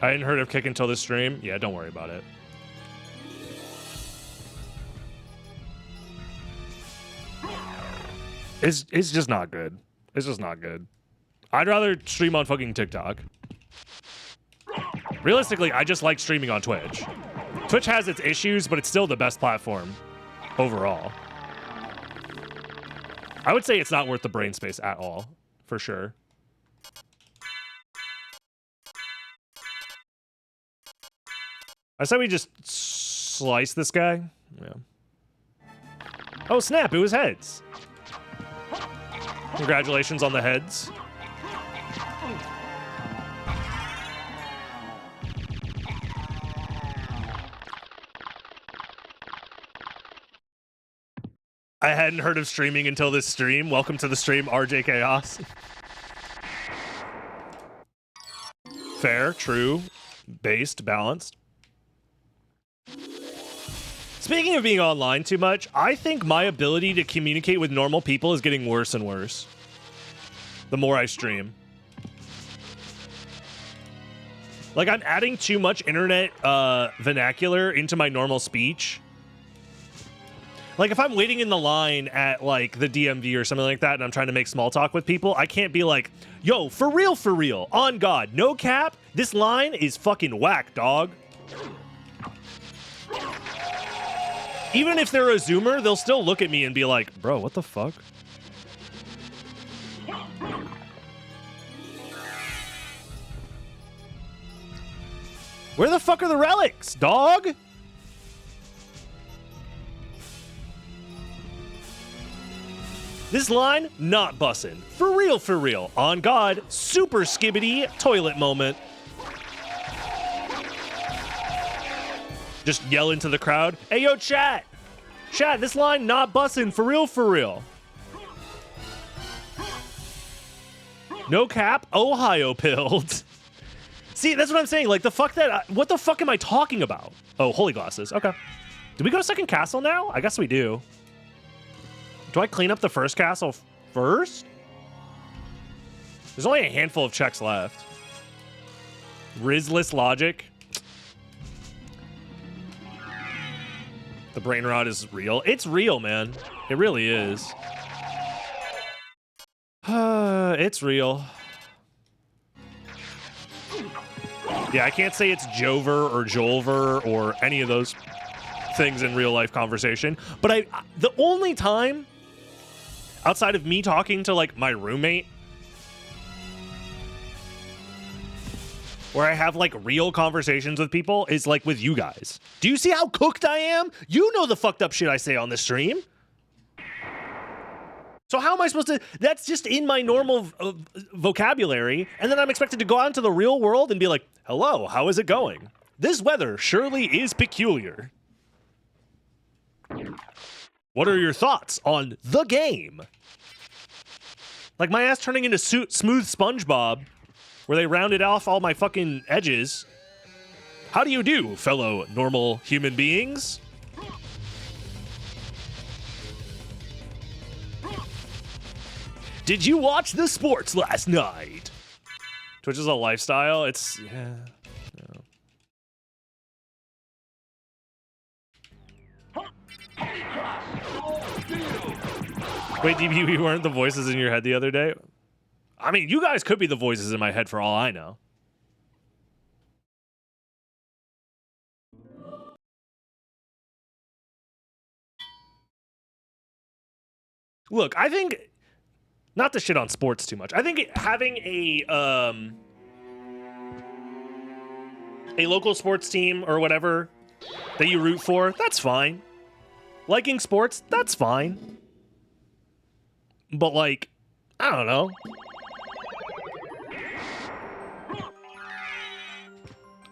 I hadn't heard of Kick until this stream. Yeah, don't worry about it. It's just not good. It's just not good. I'd rather stream on fucking TikTok. Realistically, I just like streaming on Twitch. Twitch has its issues, but it's still the best platform overall. I would say it's not worth the brain space at all, for sure. I said we just slice this guy. Yeah. Oh, snap. It was heads. Congratulations on the heads. I hadn't heard of streaming until this stream. Welcome to the stream, RJ Chaos. Fair, true, based, balanced. Speaking of being online too much, I think my ability to communicate with normal people is getting worse and worse the more I stream. Like, I'm adding too much internet vernacular into my normal speech. Like, if I'm waiting in the line at, like, the DMV or something like that and I'm trying to make small talk with people, I can't be like, yo, for real, on God, no cap, this line is fucking whack, dog. Even if they're a Zoomer, they'll still look at me and be like, bro, what the fuck? Where the fuck are the relics, dog? This line, not bussin'. For real. On God, super skibbity toilet moment. Just yell into the crowd. Hey, yo, chat. Chat, this line not bussin'. For real. No cap, Ohio pilled. See, that's what I'm saying. Like, the fuck that... what the fuck am I talking about? Oh, holy glasses. Okay. Do we go to second castle now? I guess we do. Do I clean up the first castle first? There's only a handful of checks left. Rizless logic. The brain rot is real. It's real, man. It really is. It's real. Yeah, I can't say it's Jover or Jolver or any of those things in real life conversation. But the only time outside of me talking to like my roommate where I have like real conversations with people is like with you guys. Do you see how cooked I am? You know the fucked up shit I say on the stream. So how am I supposed to? That's just in my normal vocabulary, and then I'm expected to go out into the real world and be like, "Hello, how is it going? This weather surely is peculiar. What are your thoughts on the game?" Like my ass turning into smooth SpongeBob, where they rounded off all my fucking edges. How do you do, fellow normal human beings? Did you watch the sports last night? Twitch is a lifestyle. It's yeah. Wait, DB, we weren't the voices in your head the other day? I mean, you guys could be the voices in my head for all I know. Look, I think, not to shit on sports too much, I think having a local sports team or whatever that you root for, that's fine. Liking sports, that's fine. But like, I don't know.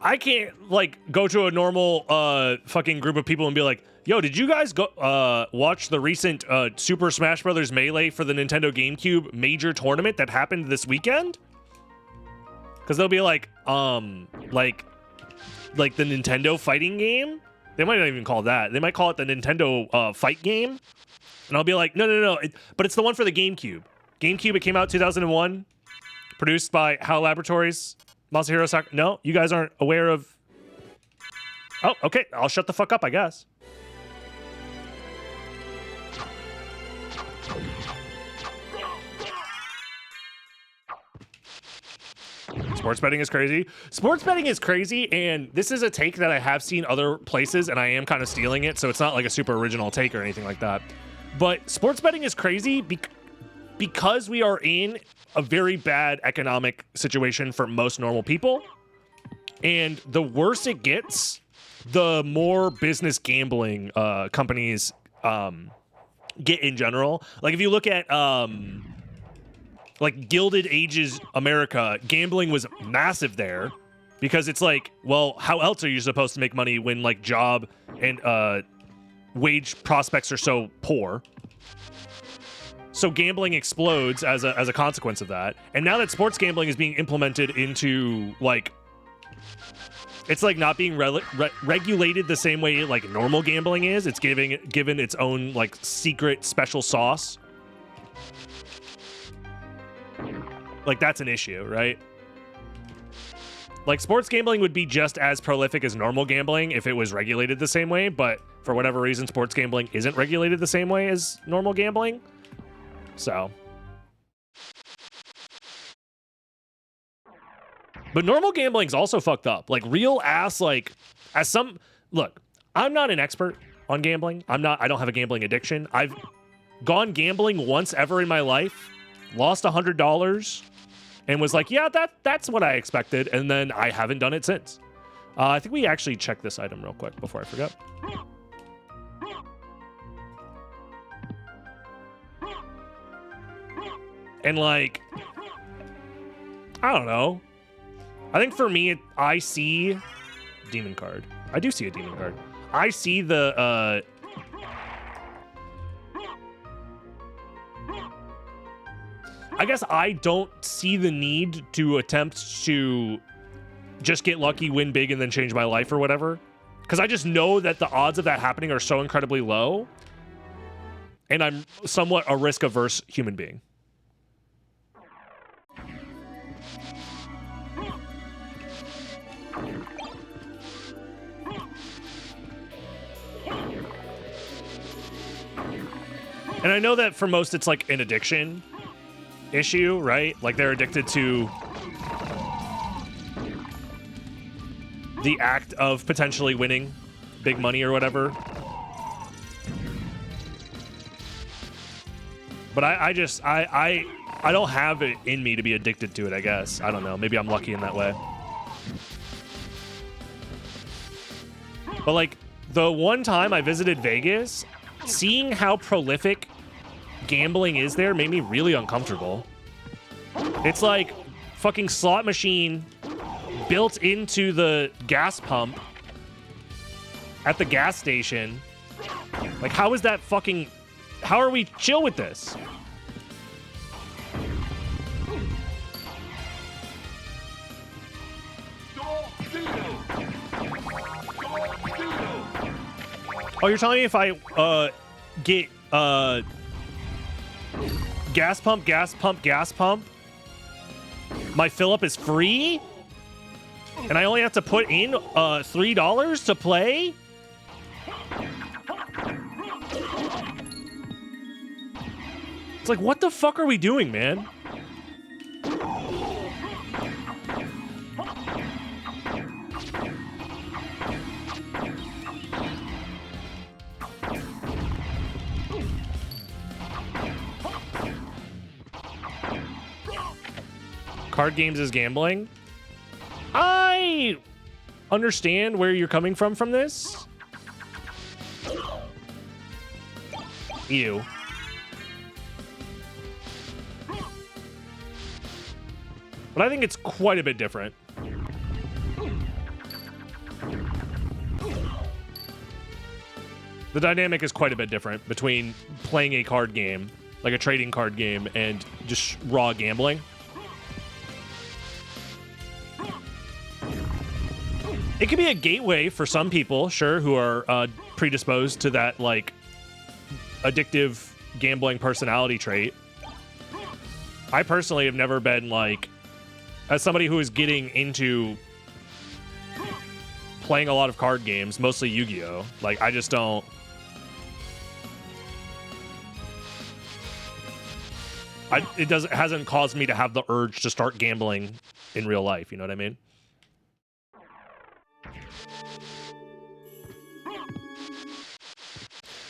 I can't like go to a normal fucking group of people and be like, "Yo, did you guys go watch the recent Super Smash Bros. Melee for the Nintendo GameCube major tournament that happened this weekend?" Because they'll be like the Nintendo fighting game. They might not even call it that. They might call it the Nintendo fight game. And I'll be like, no. But it's the one for the GameCube. GameCube, it came out 2001. Produced by HAL Laboratories. Masahiro Sakurai. No, you guys aren't aware of... Oh, okay. I'll shut the fuck up, I guess. Sports betting is crazy. Sports betting is crazy, and this is a take that I have seen other places, and I am kind of stealing it, so it's not like a super original take or anything like that. But sports betting is crazy because we are in a very bad economic situation for most normal people. And the worse it gets, the more business gambling companies get in general. Like if you look at like Gilded Ages America, gambling was massive there because it's like, well, how else are you supposed to make money when like job and wage prospects are so poor? So gambling explodes as a consequence of that. And now that sports gambling is being implemented into like, it's like not being regulated the same way like normal gambling is. It's given its own like secret special sauce. Like that's an issue, right? Like sports gambling would be just as prolific as normal gambling if it was regulated the same way, but for whatever reason, sports gambling isn't regulated the same way as normal gambling. So. But normal gambling's also fucked up. Like real ass, like look, I'm not an expert on gambling. I don't have a gambling addiction. I've gone gambling once ever in my life, lost $100 and was like, yeah, that's what I expected. And then I haven't done it since. I think we actually check this item real quick before I forget. And like, I don't know. I think for me, I see demon card. I do see a demon card. I see the, I guess I don't see the need to attempt to just get lucky, win big, and then change my life or whatever. Because I just know that the odds of that happening are so incredibly low. And I'm somewhat a risk-averse human being. And I know that for most it's like an addiction issue, right? Like they're addicted to the act of potentially winning big money or whatever. But I don't have it in me to be addicted to it, I guess. I don't know. Maybe I'm lucky in that way. But like the one time I visited Vegas, seeing how prolific gambling is there made me really uncomfortable. It's like fucking slot machine built into the gas pump at the gas station. Like, how is that fucking... How are we chill with this? Oh, you're telling me if I get gas pump, my fill up is free? And I only have to put in $3 to play? It's like, what the fuck are we doing, man? Card games is gambling. I understand where you're coming from this. Ew. But I think it's quite a bit different. The dynamic is quite a bit different between playing a card game, like a trading card game, and just raw gambling. It could be a gateway for some people, sure, who are predisposed to that, like, addictive gambling personality trait. I personally have never been, like, as somebody who is getting into playing a lot of card games, mostly Yu-Gi-Oh! Like, I just don't... it hasn't caused me to have the urge to start gambling in real life, you know what I mean?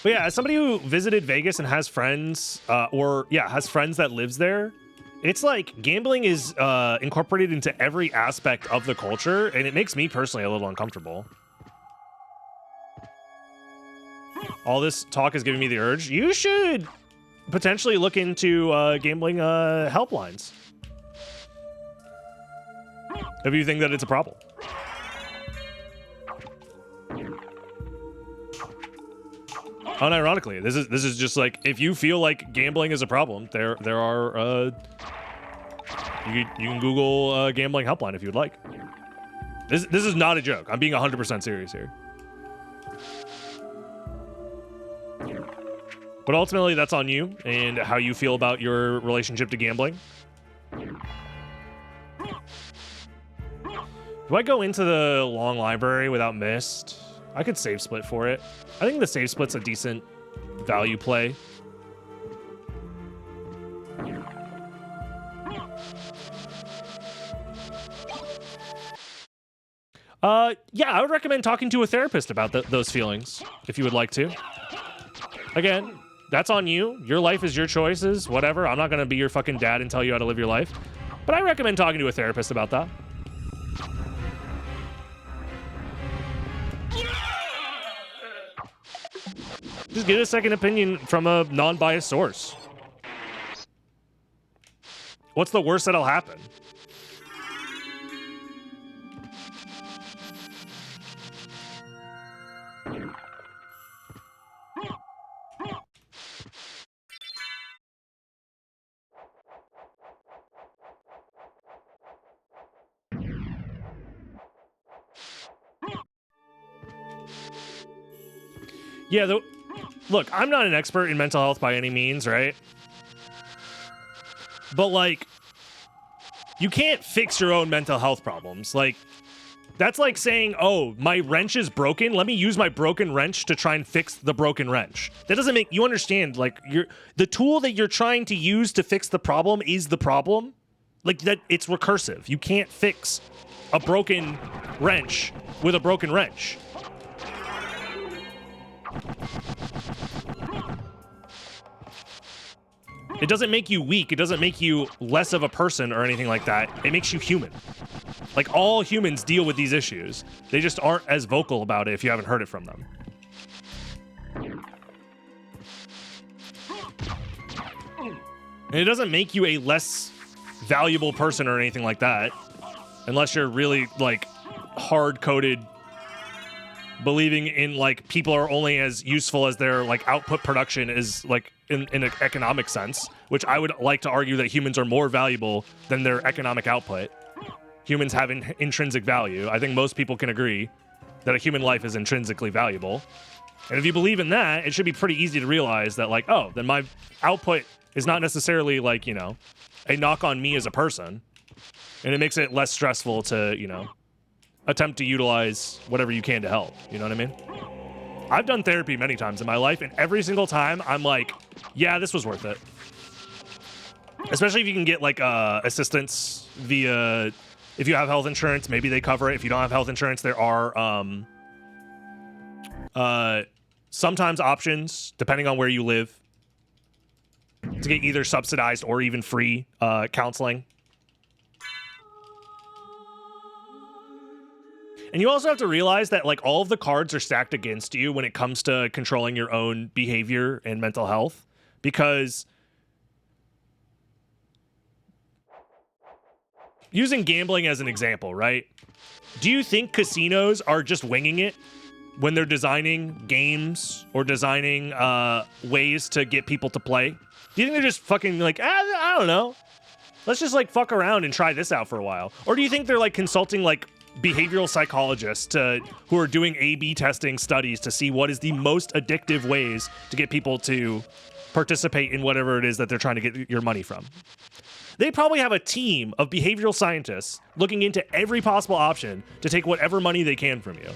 But yeah, as somebody who visited Vegas and has friends, has friends that lives there, it's like gambling is incorporated into every aspect of the culture, and it makes me personally a little uncomfortable. All this talk is giving me the urge. You should potentially look into gambling helplines if you think that it's a problem. Unironically, this is just like, if you feel like gambling is a problem, there are you can Google gambling helpline if you'd like. This is not a joke. I'm being 100% serious here. But ultimately, that's on you and how you feel about your relationship to gambling. Do I go into the long library without Mist? I could save split for it. I think the save split's a decent value play. Yeah, I would recommend talking to a therapist about those feelings, if you would like to. Again, that's on you. Your life is your choices, whatever. I'm not going to be your fucking dad and tell you how to live your life. But I recommend talking to a therapist about that. Just get a second opinion from a non-biased source. What's the worst that'll happen? Yeah, look, I'm not an expert in mental health by any means, right? But, like, you can't fix your own mental health problems. Like, that's like saying, oh, my wrench is broken. Let me use my broken wrench to try and fix the broken wrench. That doesn't make... You understand, like, the tool that you're trying to use to fix the problem is the problem. Like, that it's recursive. You can't fix a broken wrench with a broken wrench. It doesn't make you weak. It doesn't make you less of a person or anything like that. It makes you human. Like, all humans deal with these issues. They just aren't as vocal about it if you haven't heard it from them. And it doesn't make you a less valuable person or anything like that, unless you're really, like, hard-coded, believing in, like, people are only as useful as their, like, output production is, like, in an economic sense, which I would like to argue that humans are more valuable than their economic output. Humans have intrinsic value. I think most people can agree that a human life is intrinsically valuable. And if you believe in that, it should be pretty easy to realize that, like, oh, then my output is not necessarily, like, you know, a knock on me as a person. And it makes it less stressful to, you know, attempt to utilize whatever you can to help. You know what I mean? I've done therapy many times in my life, and every single time I'm like, yeah, this was worth it. Especially if you can get, like, assistance via, if you have health insurance, maybe they cover it. If you don't have health insurance, there are sometimes options, depending on where you live, to get either subsidized or even free counseling. And you also have to realize that, like, all of the cards are stacked against you when it comes to controlling your own behavior and mental health. Because using gambling as an example, right? Do you think casinos are just winging it when they're designing games or designing ways to get people to play? Do you think they're just fucking like, I don't know, let's just, like, fuck around and try this out for a while? Or do you think they're, like, consulting, like, behavioral psychologists who are doing A/B testing studies to see what is the most addictive ways to get people to participate in whatever it is that they're trying to get your money from? They probably have a team of behavioral scientists looking into every possible option to take whatever money they can from you.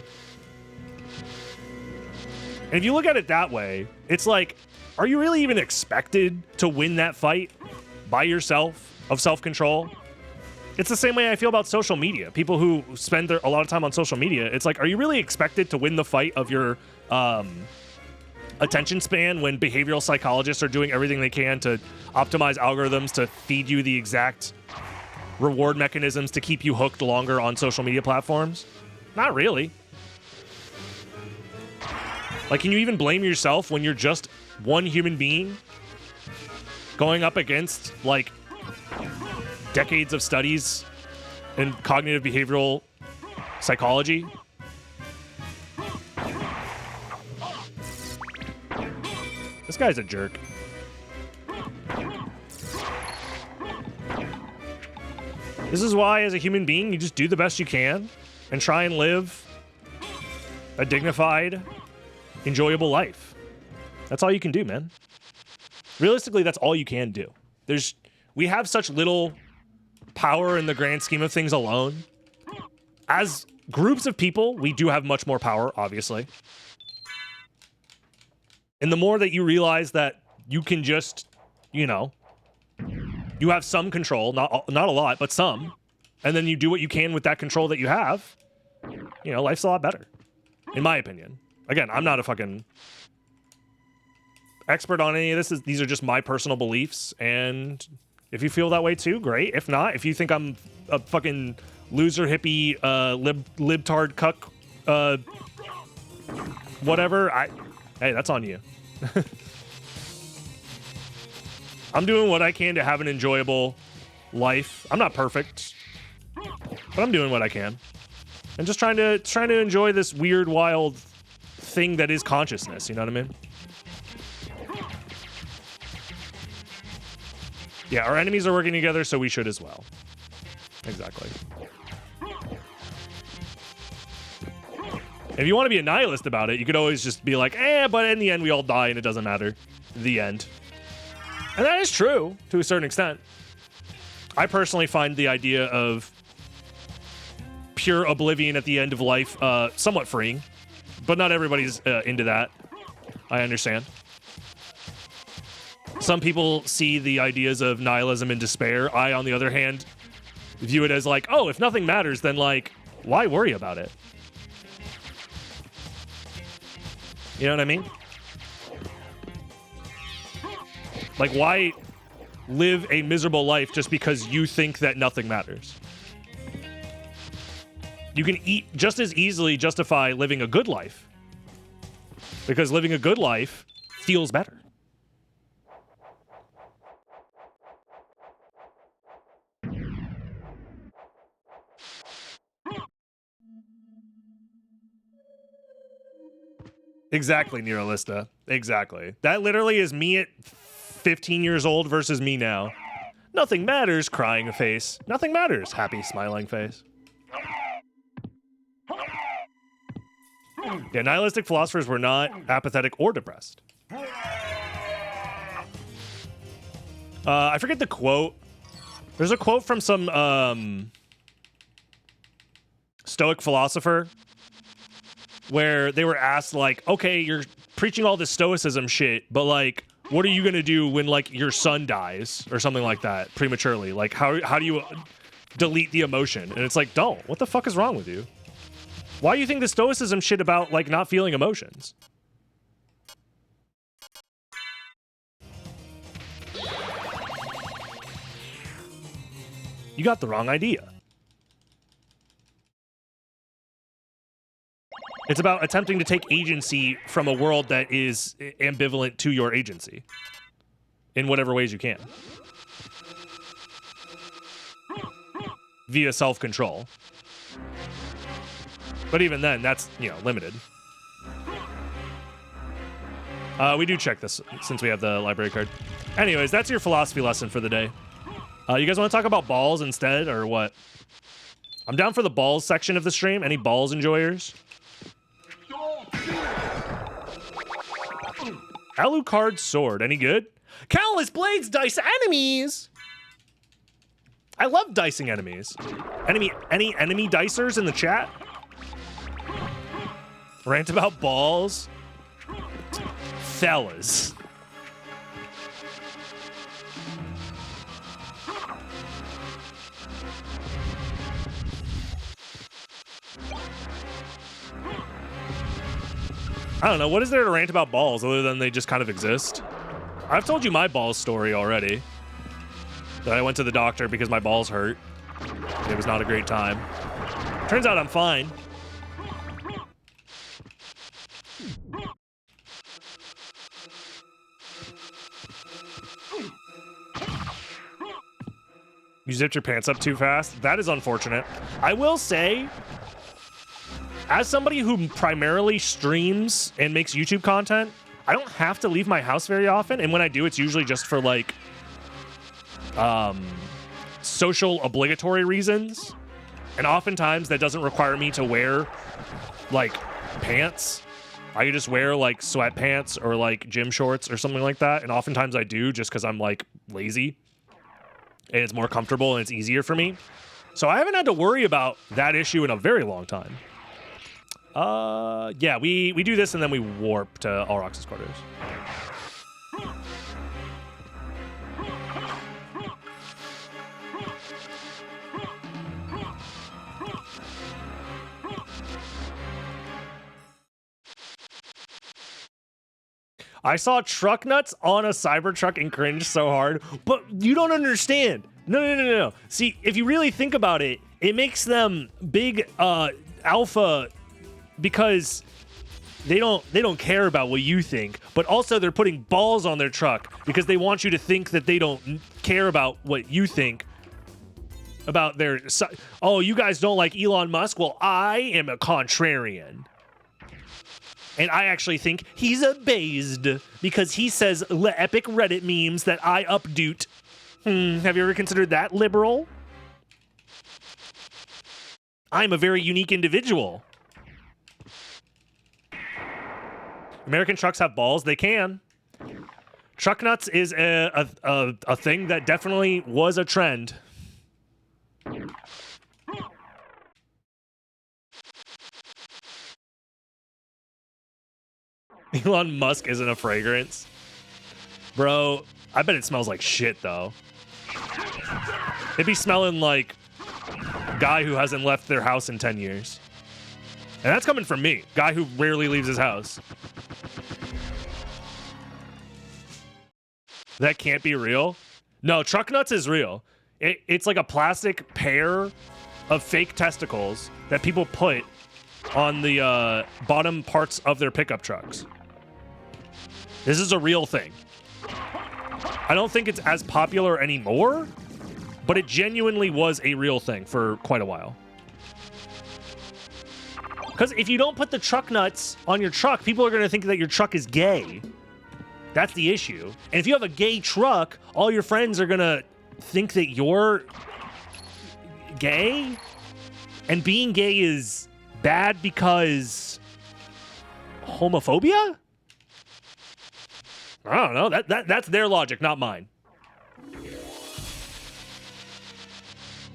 And if you look at it that way, it's like, are you really even expected to win that fight by yourself of self-control? It's the same way I feel about social media. People who spend a lot of time on social media, it's like, are you really expected to win the fight of your attention span when behavioral psychologists are doing everything they can to optimize algorithms to feed you the exact reward mechanisms to keep you hooked longer on social media platforms? Not really. Like, can you even blame yourself when you're just one human being going up against, like, decades of studies in cognitive behavioral psychology? This guy's a jerk. This is why, as a human being, you just do the best you can and try and live a dignified, enjoyable life. That's all you can do, man. Realistically, that's all you can do. We have such little power in the grand scheme of things alone. As groups of people, we do have much more power, obviously. And the more that you realize that you can just, you know, you have some control, not a lot, but some, and then you do what you can with that control that you have, you know, life's a lot better, in my opinion. Again, I'm not a fucking expert on any of this. These are just my personal beliefs, and if you feel that way too, great. If not, if you think I'm a fucking loser hippie, libtard cuck, whatever, hey, that's on you. I'm doing what I can to have an enjoyable life. I'm not perfect, but I'm doing what I can. And just trying to enjoy this weird, wild thing that is consciousness, you know what I mean? Yeah, our enemies are working together, so we should as well. Exactly. If you want to be a nihilist about it, you could always just be like, but in the end we all die and it doesn't matter. The end. And that is true, to a certain extent. I personally find the idea of pure oblivion at the end of life somewhat freeing, but not everybody's into that. I understand. Some people see the ideas of nihilism and despair. I, on the other hand, view it as like, oh, if nothing matters, then, like, why worry about it? You know what I mean? Like, why live a miserable life just because you think that nothing matters? you can just as easily justify living a good life. Because living a good life feels better. Exactly, Neuralista. Exactly. That literally is me at 15 years old versus me now. Nothing matters, crying face. Nothing matters, happy, smiling face. Yeah, nihilistic philosophers were not apathetic or depressed. I forget the quote. There's a quote from some Stoic philosopher where they were asked, like, okay, you're preaching all this stoicism shit, but, like, what are you gonna do when, like, your son dies or something like that prematurely? Like, how do you delete the emotion? And it's like, don't. What the fuck is wrong with you? Why do you think the stoicism shit about, like, not feeling emotions? You got the wrong idea. It's about attempting to take agency from a world that is ambivalent to your agency in whatever ways you can. Via self-control. But even then, that's, you know, limited. We do check this since we have the library card. Anyways, that's your philosophy lesson for the day. You guys want to talk about balls instead, or what? I'm down for the balls section of the stream. Any balls enjoyers? Alucard sword, any good? Countless blades dice enemies! I love dicing enemies. Any enemy dicers in the chat? Rant about balls? Fellas. I don't know, what is there to rant about balls other than they just kind of exist? I've told you my balls story already. That I went to the doctor because my balls hurt. It was not a great time. Turns out I'm fine. You zipped your pants up too fast? That is unfortunate. I will say, as somebody who primarily streams and makes YouTube content, I don't have to leave my house very often, and when I do, it's usually just for, like, social obligatory reasons. And oftentimes, that doesn't require me to wear, like, pants. I can just wear, like, sweatpants or, like, gym shorts or something like that, and oftentimes I do just because I'm, like, lazy. And it's more comfortable and it's easier for me. So I haven't had to worry about that issue in a very long time. Yeah, we do this and then we warp to Alrox's quarters. I saw truck nuts on a Cybertruck and cringed so hard, but you don't understand. No. See, if you really think about it, it makes them big alpha because they don't care about what you think, but also they're putting balls on their truck because they want you to think that they don't care about what you think about their... Oh, you guys don't like Elon Musk? Well, I am a contrarian. And I actually think he's a based because he says epic Reddit memes that I updoot. Have you ever considered that, liberal? I'm a very unique individual. American trucks have balls. They can. Truck nuts is a thing that definitely was a trend. Elon Musk isn't a fragrance. Bro, I bet it smells like shit, though. It'd be smelling like a guy who hasn't left their house in 10 years. And that's coming from me, guy who rarely leaves his house. That can't be real? No, truck nuts is real. It's like a plastic pear of fake testicles that people put on the bottom parts of their pickup trucks. This is a real thing. I don't think it's as popular anymore, but it genuinely was a real thing for quite a while. Because if you don't put the truck nuts on your truck, people are going to think that your truck is gay. That's the issue. And if you have a gay truck, all your friends are going to think that you're gay. And being gay is bad because homophobia? I don't know. That's their logic, not mine.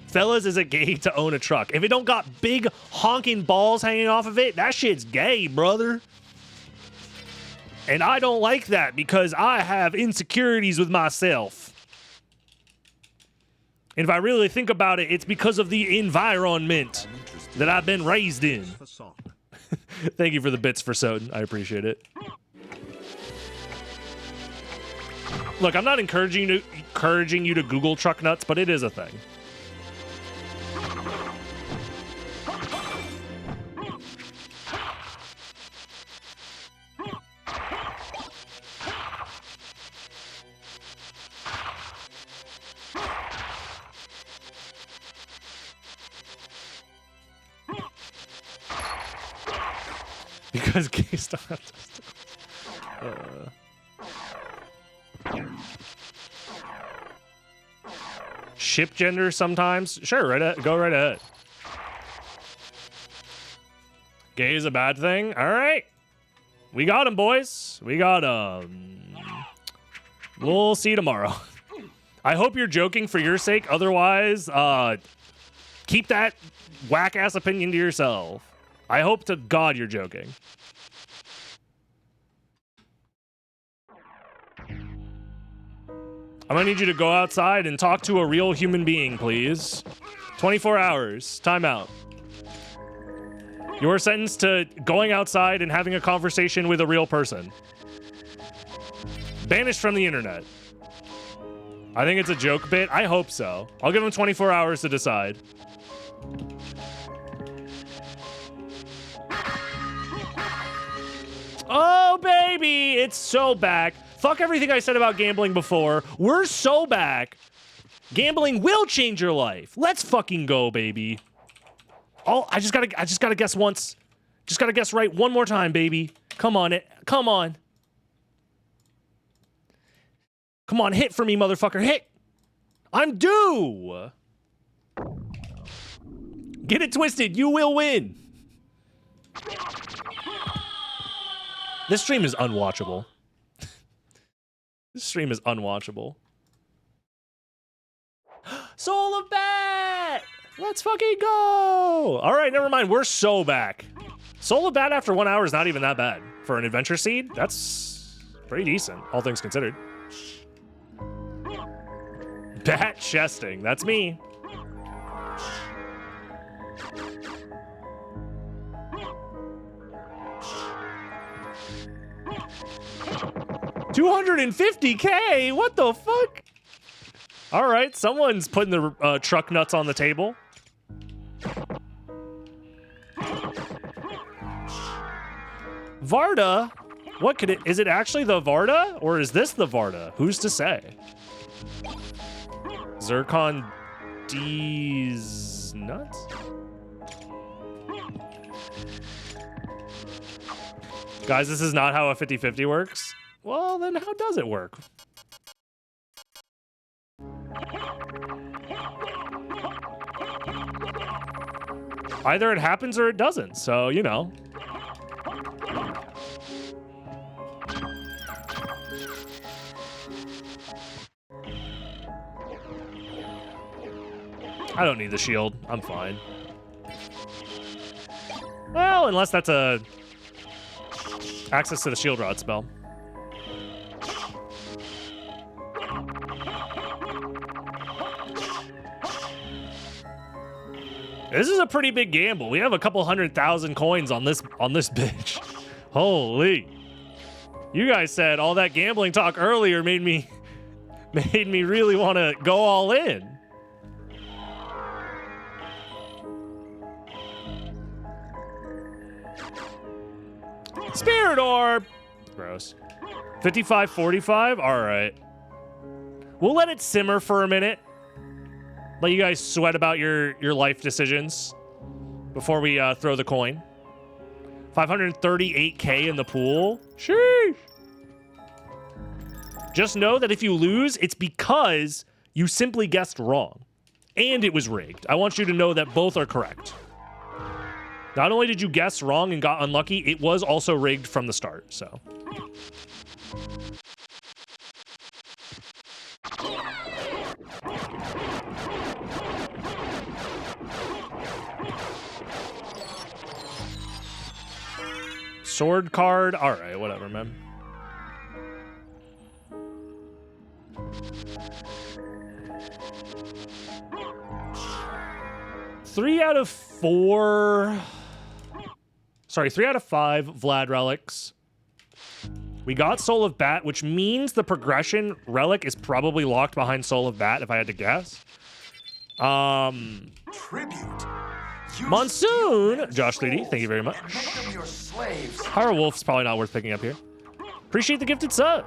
Fellas, is it gay to own a truck? If it don't got big honking balls hanging off of it, that shit's gay, brother. And I don't like that because I have insecurities with myself. And if I really think about it, it's because of the environment that I've been raised in. Thank you for the bits for Soden. I appreciate it. Look, I'm not encouraging you to Google truck nuts, but it is a thing. Because gays don't have testicles. Ship gender sometimes? Sure, go right ahead. Gay is a bad thing? All right. We got him, boys. We got him. We'll see you tomorrow. I hope you're joking for your sake. Otherwise, keep that whack-ass opinion to yourself. I hope to God you're joking. I'm gonna need you to go outside and talk to a real human being, please. 24 hours. Time out. You're sentenced to going outside and having a conversation with a real person. Banished from the internet. I think it's a joke bit. I hope so. I'll give him 24 hours to decide. Oh, baby! It's so back. Fuck everything I said about gambling before. We're so back. Gambling will change your life. Let's fucking go, baby. Oh, I just gotta guess once. Just gotta guess right one more time, baby. Come on, come on. Come on, hit for me, motherfucker, hit. I'm due. Get it twisted, you will win. This stream is unwatchable. This stream is unwatchable. Soul of Bat! Let's fucking go! All right, never mind. We're so back. Soul of Bat after 1 hour is not even that bad. For an adventure seed, that's pretty decent, all things considered. Bat chesting. That's me. $250K? What the fuck? All right, someone's putting the truck nuts on the table. Varda? What could it... Is it actually the Varda? Or is this the Varda? Who's to say? Zircon D's nuts? Guys, this is not how a 50-50 works. Well, then how does it work? Either it happens or it doesn't, so, you know. I don't need the shield. I'm fine. Well, unless that's a access to the shield rod spell. This is a pretty big gamble. We have a couple 100,000 coins on this bitch. Holy. You guys said all that gambling talk earlier made me really want to go all in. Spirit Orb! Gross. 55-45? Alright. We'll let it simmer for a minute. Let you guys sweat about your life decisions before we throw the coin. 538K in the pool. Sheesh. Just know that if you lose, it's because you simply guessed wrong. And it was rigged. I want you to know that both are correct. Not only did you guess wrong and got unlucky, it was also rigged from the start, so. Sword card. All right, whatever, man. Three out of 5 Vlad relics. We got Soul of Bat, which means the progression relic is probably locked behind Soul of Bat, if I had to guess. Tribute. Monsoon! Josh 3D, thank you very much. And make them your slaves. Hyrule Wolf's probably not worth picking up here. Appreciate the gifted sub.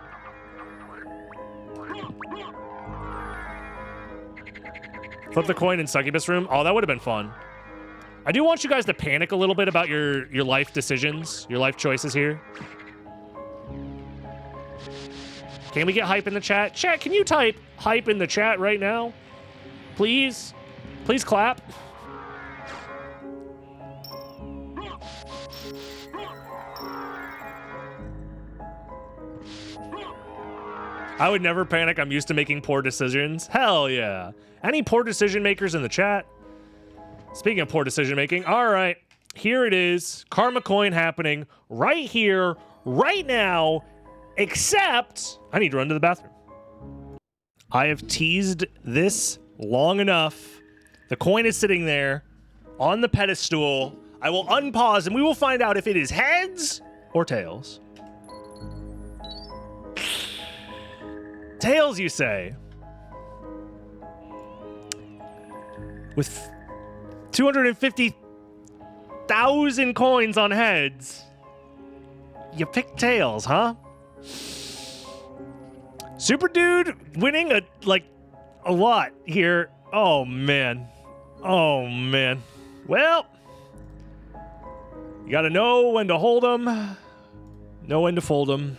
Flip the coin in Succubus room. Oh, that would have been fun. I do want you guys to panic a little bit about your life decisions, your life choices here. Can we get hype in the chat? Chat, can you type hype in the chat right now? Please? Please clap. I would never panic. I'm used to making poor decisions. Hell yeah. Any poor decision makers in the chat? Speaking of poor decision making, all right, here it is. Karma coin happening right here, right now, except I need to run to the bathroom. I have teased this long enough. The coin is sitting there on the pedestal. I will unpause and we will find out if it is heads or tails. Tails, you say? With 250,000 coins on heads, you pick tails, huh? Super Dude winning a lot here. Oh man. Oh man. Well, you gotta know when to hold them, know when to fold them,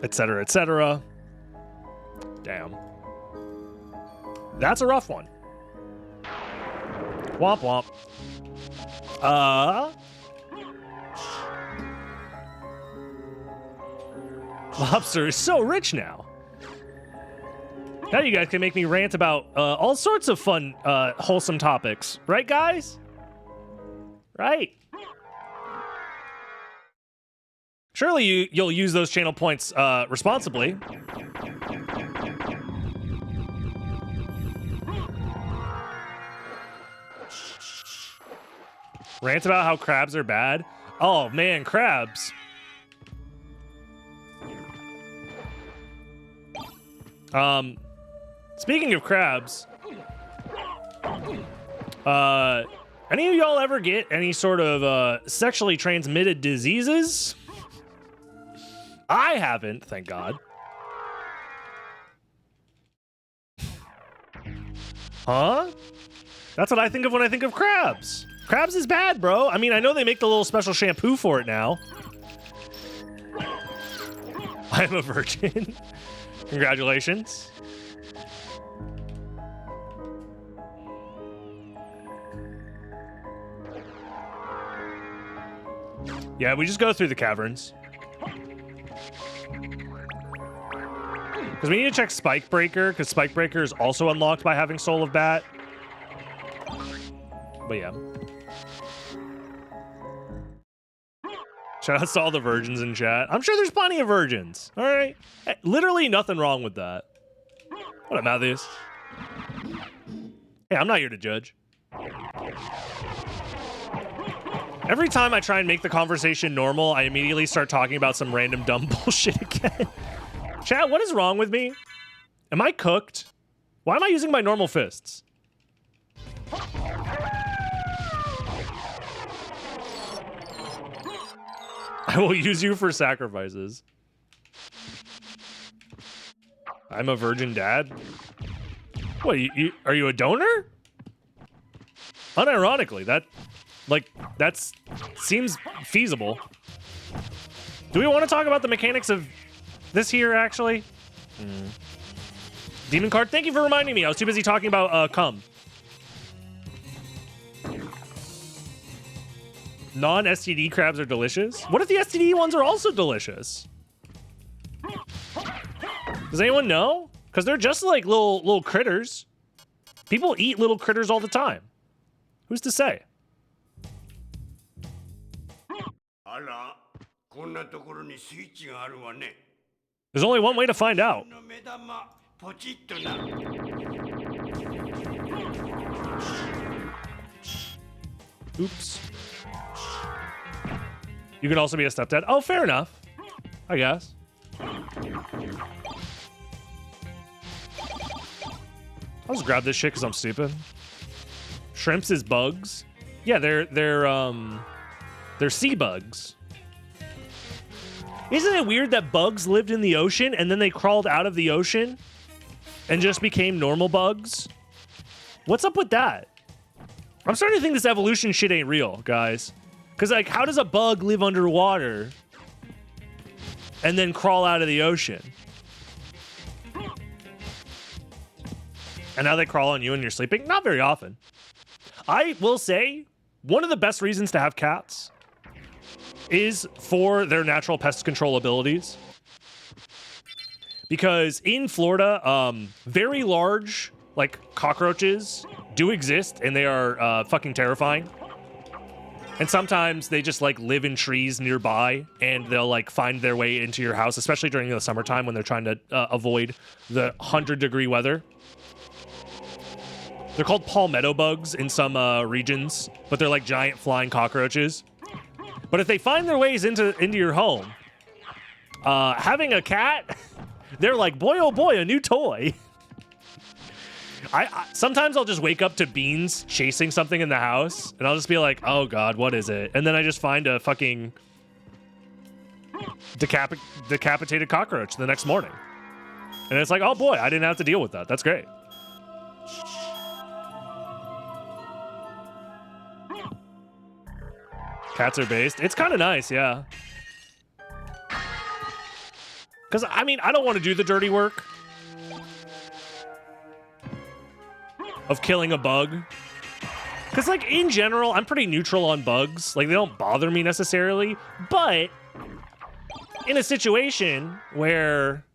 etc., etc. Damn. That's a rough one. Womp womp. Lobster is so rich now. Now you guys can make me rant about all sorts of fun, wholesome topics. Right, guys? Right. Surely you'll use those channel points responsibly. Rant about how crabs are bad. Oh man, crabs. Speaking of crabs, any of y'all ever get any sort of sexually transmitted diseases? I haven't, thank God. Huh? That's what I think of when I think of crabs. Crabs is bad, bro. I mean, I know they make the little special shampoo for it now. I'm a virgin. Congratulations. Yeah, we just go through the caverns. Because we need to check Spike Breaker, because Spike Breaker is also unlocked by having Soul of Bat. But yeah. Shout out to all the virgins in chat. I'm sure there's plenty of virgins. All right. Literally nothing wrong with that. What up, Matthews? Hey, I'm not here to judge. Every time I try and make the conversation normal, I immediately start talking about some random dumb bullshit again. Chat, what is wrong with me? Am I cooked? Why am I using my normal fists? I will use you for sacrifices. I'm a virgin dad. What, are you a donor? Unironically, that seems feasible. Do we want to talk about the mechanics of this here, actually? Demon card, thank you for reminding me. I was too busy talking about cum. Non-STD crabs are delicious? What if the STD ones are also delicious? Does anyone know? Because they're just like little critters. People eat little critters all the time. Who's to say? There's only one way to find out. Oops. You can also be a stepdad. Oh, fair enough. I guess. I'll just grab this shit because I'm stupid. Shrimps is bugs. Yeah, they're sea bugs. Isn't it weird that bugs lived in the ocean and then they crawled out of the ocean and just became normal bugs? What's up with that? I'm starting to think this evolution shit ain't real, guys. Because, like, how does a bug live underwater and then crawl out of the ocean? And now they crawl on you and you're sleeping? Not very often. I will say, one of the best reasons to have cats is for their natural pest control abilities. Because in Florida, very large, like, cockroaches do exist, and they are fucking terrifying. And sometimes they just, like, live in trees nearby, and they'll, like, find their way into your house, especially during the summertime when they're trying to avoid the 100-degree weather. They're called palmetto bugs in some regions, but they're like giant flying cockroaches. But if they find their ways into your home, having a cat, they're like, boy, oh boy, a new toy. Sometimes I'll just wake up to Beans chasing something in the house, and I'll just be like, oh god, what is it? And then I just find a fucking decapitated cockroach the next morning. And it's like, oh boy, I didn't have to deal with that. That's great. Cats are based. It's kind of nice, yeah. Because, I mean, I don't want to do the dirty work of killing a bug. Because, like, in general, I'm pretty neutral on bugs. Like, they don't bother me necessarily. But in a situation where,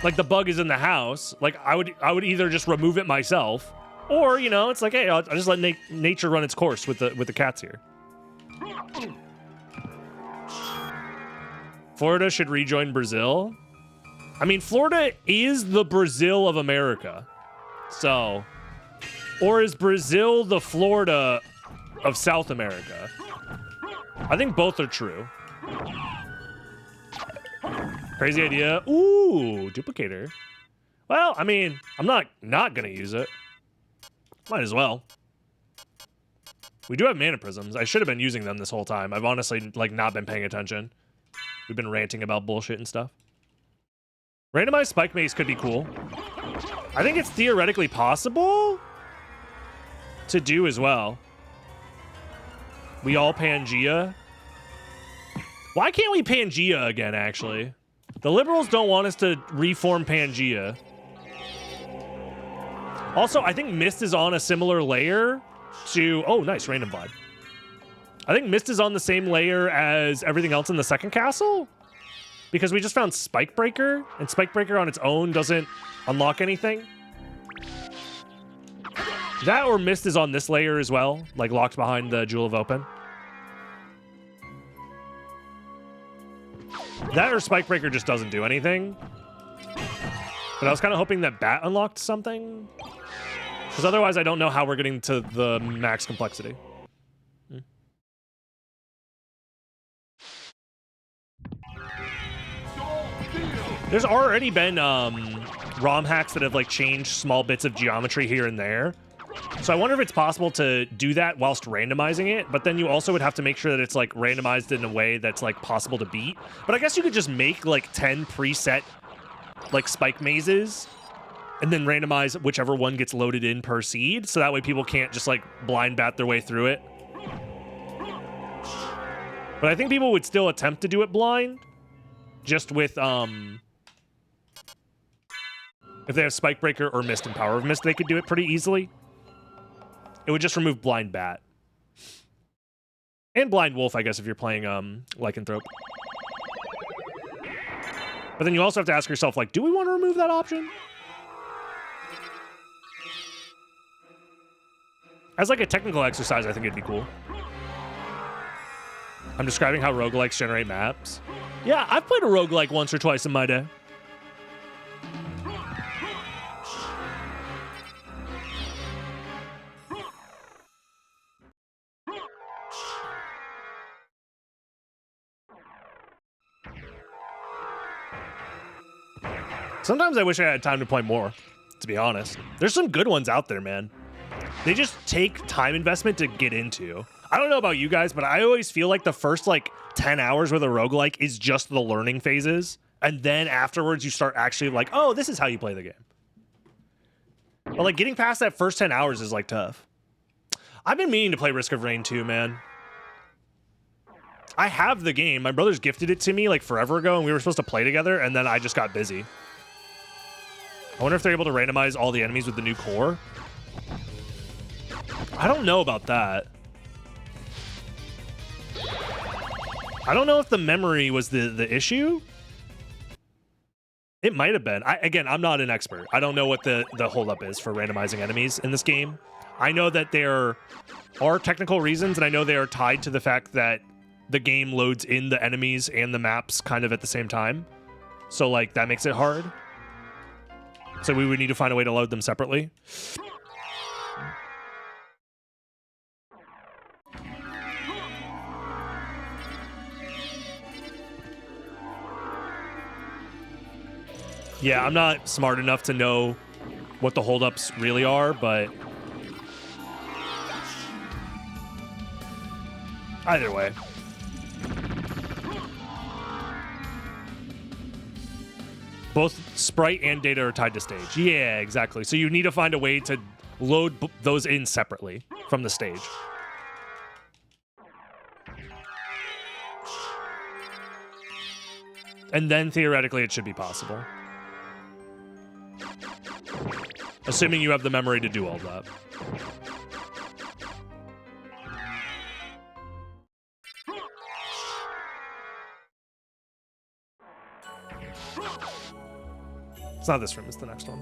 like, the bug is in the house, like, I would either just remove it myself, or, you know, it's like, hey, I'll just let nature run its course with the cats here. Florida should rejoin Brazil. I mean, Florida is the Brazil of America. So, or is Brazil the Florida of South America? I think both are true. Crazy idea. Ooh, duplicator. Well, I mean, I'm not gonna use it. Might as well. We do have mana prisms. I should have been using them this whole time. I've honestly, like, not been paying attention. We've been ranting about bullshit and stuff. Randomized spike mace could be cool. I think it's theoretically possible to do as well. We all Pangea. Why can't we Pangea again, actually? The liberals don't want us to reform Pangea. Also, I think Mist is on a similar layer to... Oh, nice, random vibe. I think Mist is on the same layer as everything else in the second castle. Because we just found Spikebreaker, and Spikebreaker on its own doesn't unlock anything. That or Mist is on this layer as well, like locked behind the Jewel of Open. That or Spikebreaker just doesn't do anything. But I was kind of hoping that Bat unlocked something. Because otherwise I don't know how we're getting to the max complexity. There's already been ROM hacks that have like changed small bits of geometry here and there. So I wonder if it's possible to do that whilst randomizing it, but then you also would have to make sure that it's like randomized in a way that's like possible to beat. But I guess you could just make like 10 preset like spike mazes and then randomize whichever one gets loaded in per seed, so that way people can't just like blind bat their way through it. But I think people would still attempt to do it blind, just with if they have Spike Breaker or Mist and Power of Mist, they could do it pretty easily. It would just remove Blind Bat. And Blind Wolf, I guess, if you're playing Lycanthrope. But then you also have to ask yourself, like, do we want to remove that option? As like a technical exercise, I think it'd be cool. I'm describing how roguelikes generate maps. Yeah, I've played a roguelike once or twice in my day. Sometimes I wish I had time to play more, to be honest. There's some good ones out there, man. They just take time investment to get into. I don't know about you guys, but I always feel like the first like 10 hours with a roguelike is just the learning phases. And then afterwards you start actually like, oh, this is how you play the game. But like getting past that first 10 hours is like tough. I've been meaning to play Risk of Rain 2, man. I have the game. My brothers gifted it to me like forever ago and we were supposed to play together and then I just got busy. I wonder if they're able to randomize all the enemies with the new core. I don't know about that. I don't know if the memory was the issue. It might have been. Again, I'm not an expert. I don't know what the holdup is for randomizing enemies in this game. I know that there are technical reasons, and I know they are tied to the fact that the game loads in the enemies and the maps kind of at the same time. So, like, that makes it hard. So we would need to find a way to load them separately. Yeah, I'm not smart enough to know what the holdups really are, but either way. Both sprite and data are tied to stage. Yeah, exactly. So you need to find a way to load those in separately from the stage. And then theoretically it should be possible. Assuming you have the memory to do all that. It's not this room, it's the next one.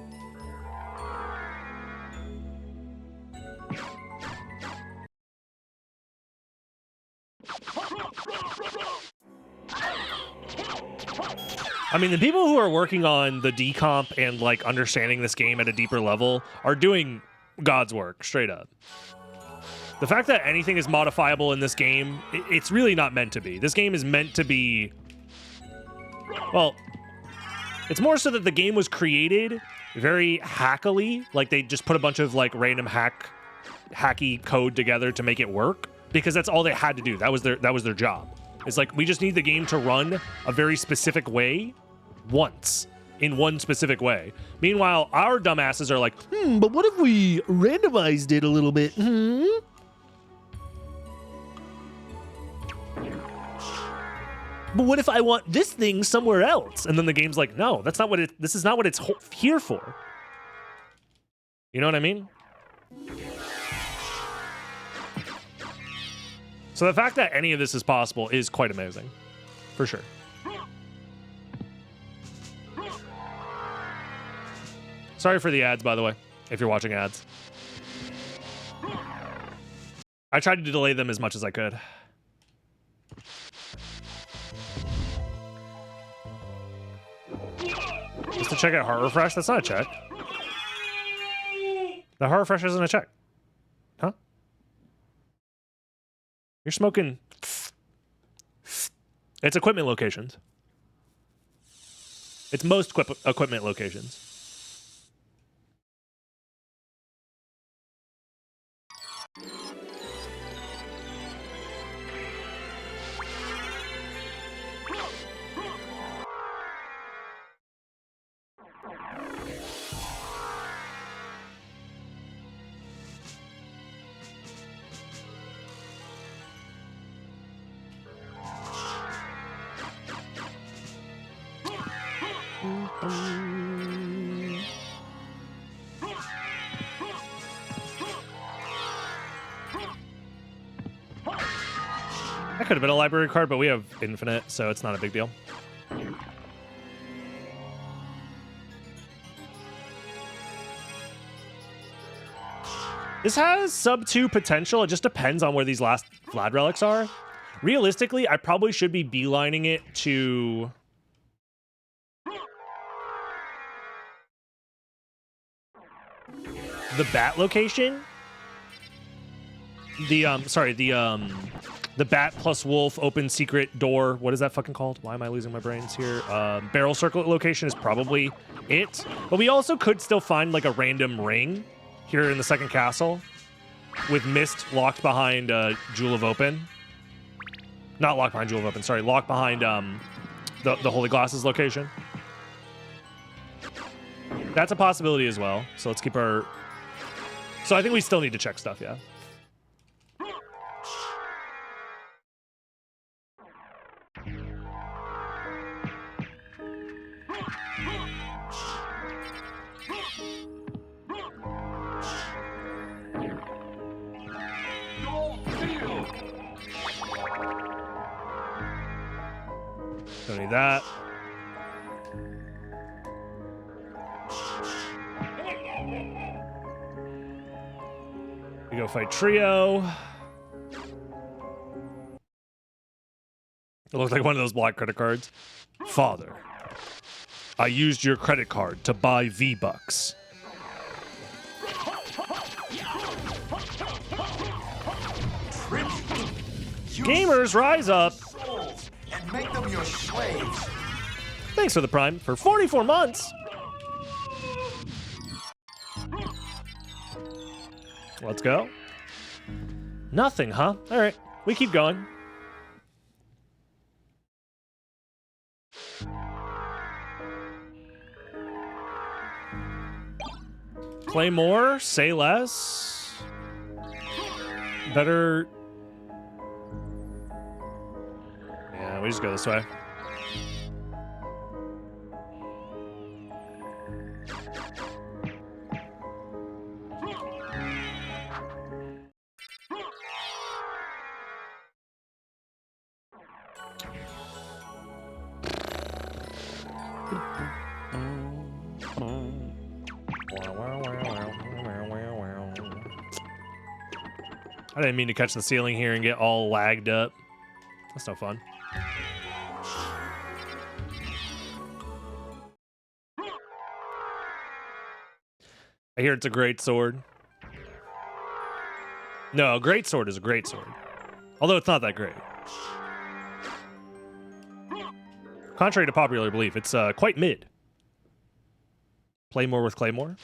I mean, the people who are working on the decomp and like understanding this game at a deeper level are doing God's work, straight up. The fact that anything is modifiable in this game, it's really not meant to be. This game is meant to be, well, it's more so that the game was created very hackily, like they just put a bunch of like random hacky code together to make it work, because that's all they had to do. That was their job. It's like, we just need the game to run a very specific way once, in one specific way. Meanwhile, our dumbasses are like, but what if we randomized it a little bit? But what if I want this thing somewhere else? And then the game's like, no, that's not what this is not what it's here for. You know what I mean? So the fact that any of this is possible is quite amazing, for sure. Sorry for the ads, by the way, if you're watching ads. I tried to delay them as much as I could. Just to check out heart refresh? That's not a check. The heart refresh isn't a check. Huh? You're smoking. It's equipment locations. It's most equipment locations. That could have been a library card, but we have infinite, so it's not a big deal. This has sub 2 potential. It just depends on where these last Vlad relics are. Realistically, I probably should be beelining it to... the bat location. The bat plus wolf open secret door. What is that fucking called? Why am I losing my brains here? Barrel circle location is probably it. But we also could still find like a random ring here in the second castle with mist locked behind Jewel of Open. Not locked behind Jewel of Open, sorry. Locked behind the Holy Glasses location. That's a possibility as well. So let's keep our... So I think we still need to check stuff, yeah. Don't need that. We go fight Trio. It looks like one of those black credit cards. Father, I used your credit card to buy V-Bucks. Gamers, rise up. And make them your slaves. Thanks for the Prime for 44 months. Let's go. Nothing, huh? All right, we keep going. Play more, say less. Better. Yeah, we just go this way. I didn't mean to catch the ceiling here and get all lagged up. That's no fun. I hear it's a great sword. No, a great sword is a great sword. Although it's not that great. Contrary to popular belief, it's quite mid. Play more with Claymore.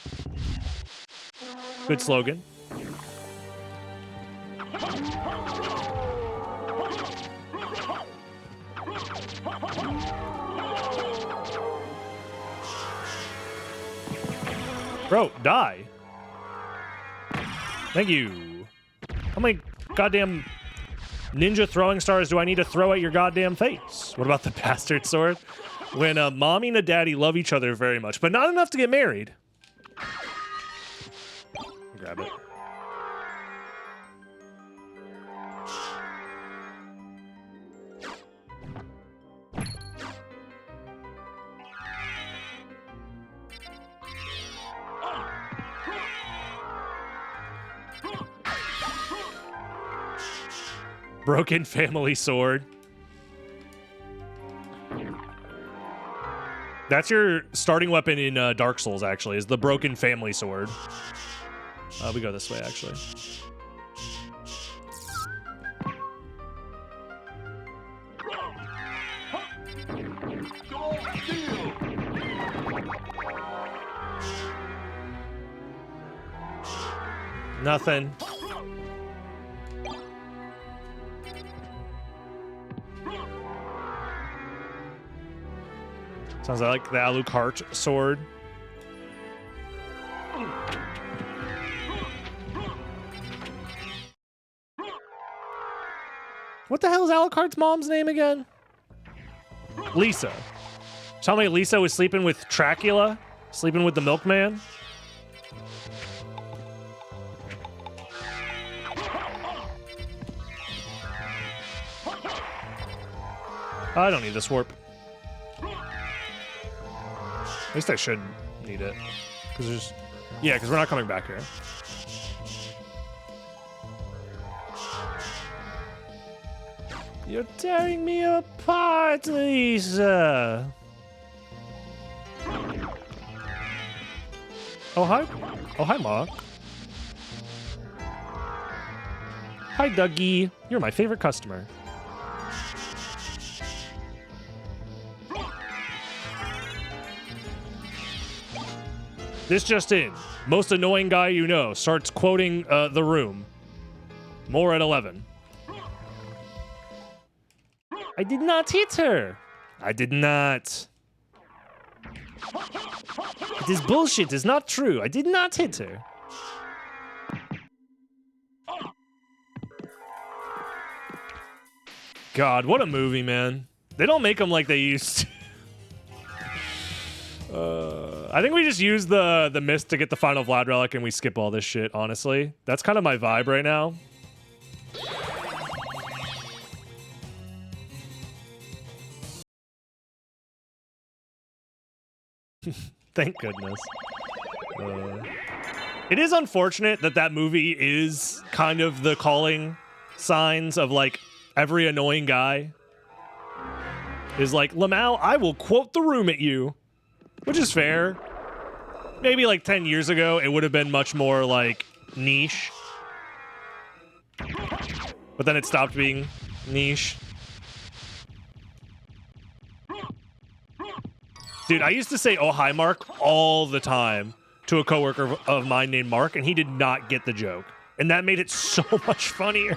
Good slogan. Bro, die. Thank you. How many goddamn ninja throwing stars do I need to throw at your goddamn face? What about the bastard sword? When a mommy and a daddy love each other very much, but not enough to get married. Grab it. Broken family sword. That's your starting weapon in Dark Souls, actually, is the broken family sword. We go this way, actually. Nothing. Sounds like the Alucard sword. What the hell is Alucard's mom's name again? Lisa. Tell me Lisa was sleeping with Dracula? Sleeping with the milkman? I don't need this warp. At least I should need it. Because we're not coming back here. You're tearing me apart, Lisa. Oh, hi. Oh, hi, Mark. Hi, Dougie. You're my favorite customer. This just in. Most annoying guy you know starts quoting The Room. More at 11. I did not hit her. I did not. It is bullshit. It's not true. I did not hit her. God, what a movie, man. They don't make them like they used to. I think we just use the mist to get the final Vlad relic and we skip all this shit, honestly. That's kind of my vibe right now. Thank goodness. It is unfortunate that that movie is kind of the calling signs of like every annoying guy is like, Lamau, I will quote The Room at you, which is fair. Maybe like 10 years ago, it would have been much more like niche, but then it stopped being niche. Dude, I used to say, oh, hi, Mark, all the time to a coworker of mine named Mark, and he did not get the joke. And that made it so much funnier.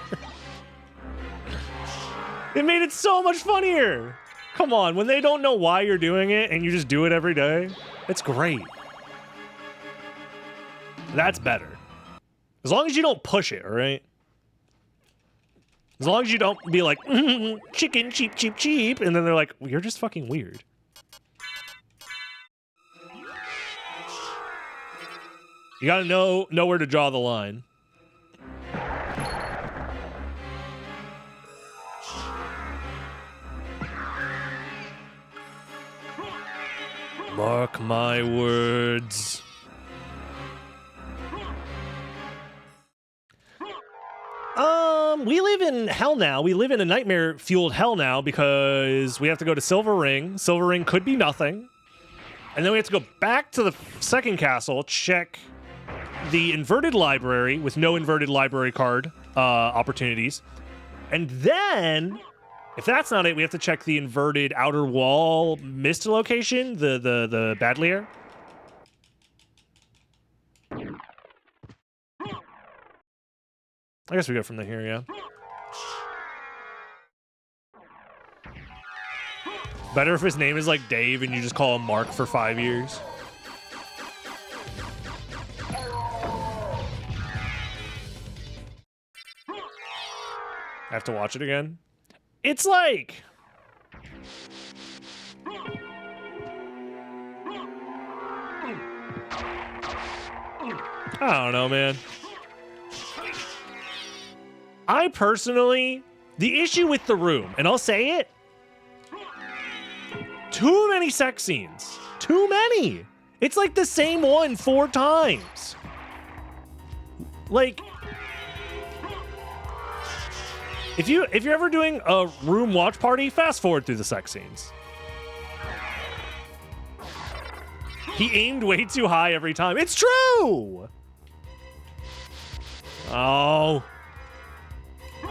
It made it so much funnier. Come on, when they don't know why you're doing it and you just do it every day, it's great. That's better. As long as you don't push it, all right? As long as you don't be like, chicken, cheap, cheap, cheap, and then they're like, well, you're just fucking weird. You gotta know where to draw the line. Mark my words. We live in hell now. We live in a nightmare-fueled hell now because we have to go to Silver Ring. Silver Ring could be nothing. And then we have to go back to the second castle, check the inverted library with no inverted library card opportunities. And then, if that's not it, we have to check the inverted outer wall mist location, the Badlier. I guess we go from here, yeah. Better if his name is like Dave and you just call him Mark for 5 years. I have to watch it again. It's like... I don't know, man. I personally... The issue with The Room, and I'll say it, too many sex scenes. Too many. It's like the same one 4 times. Like... If you're ever doing a Room watch party, fast forward through the sex scenes. He aimed way too high every time. It's true! Oh.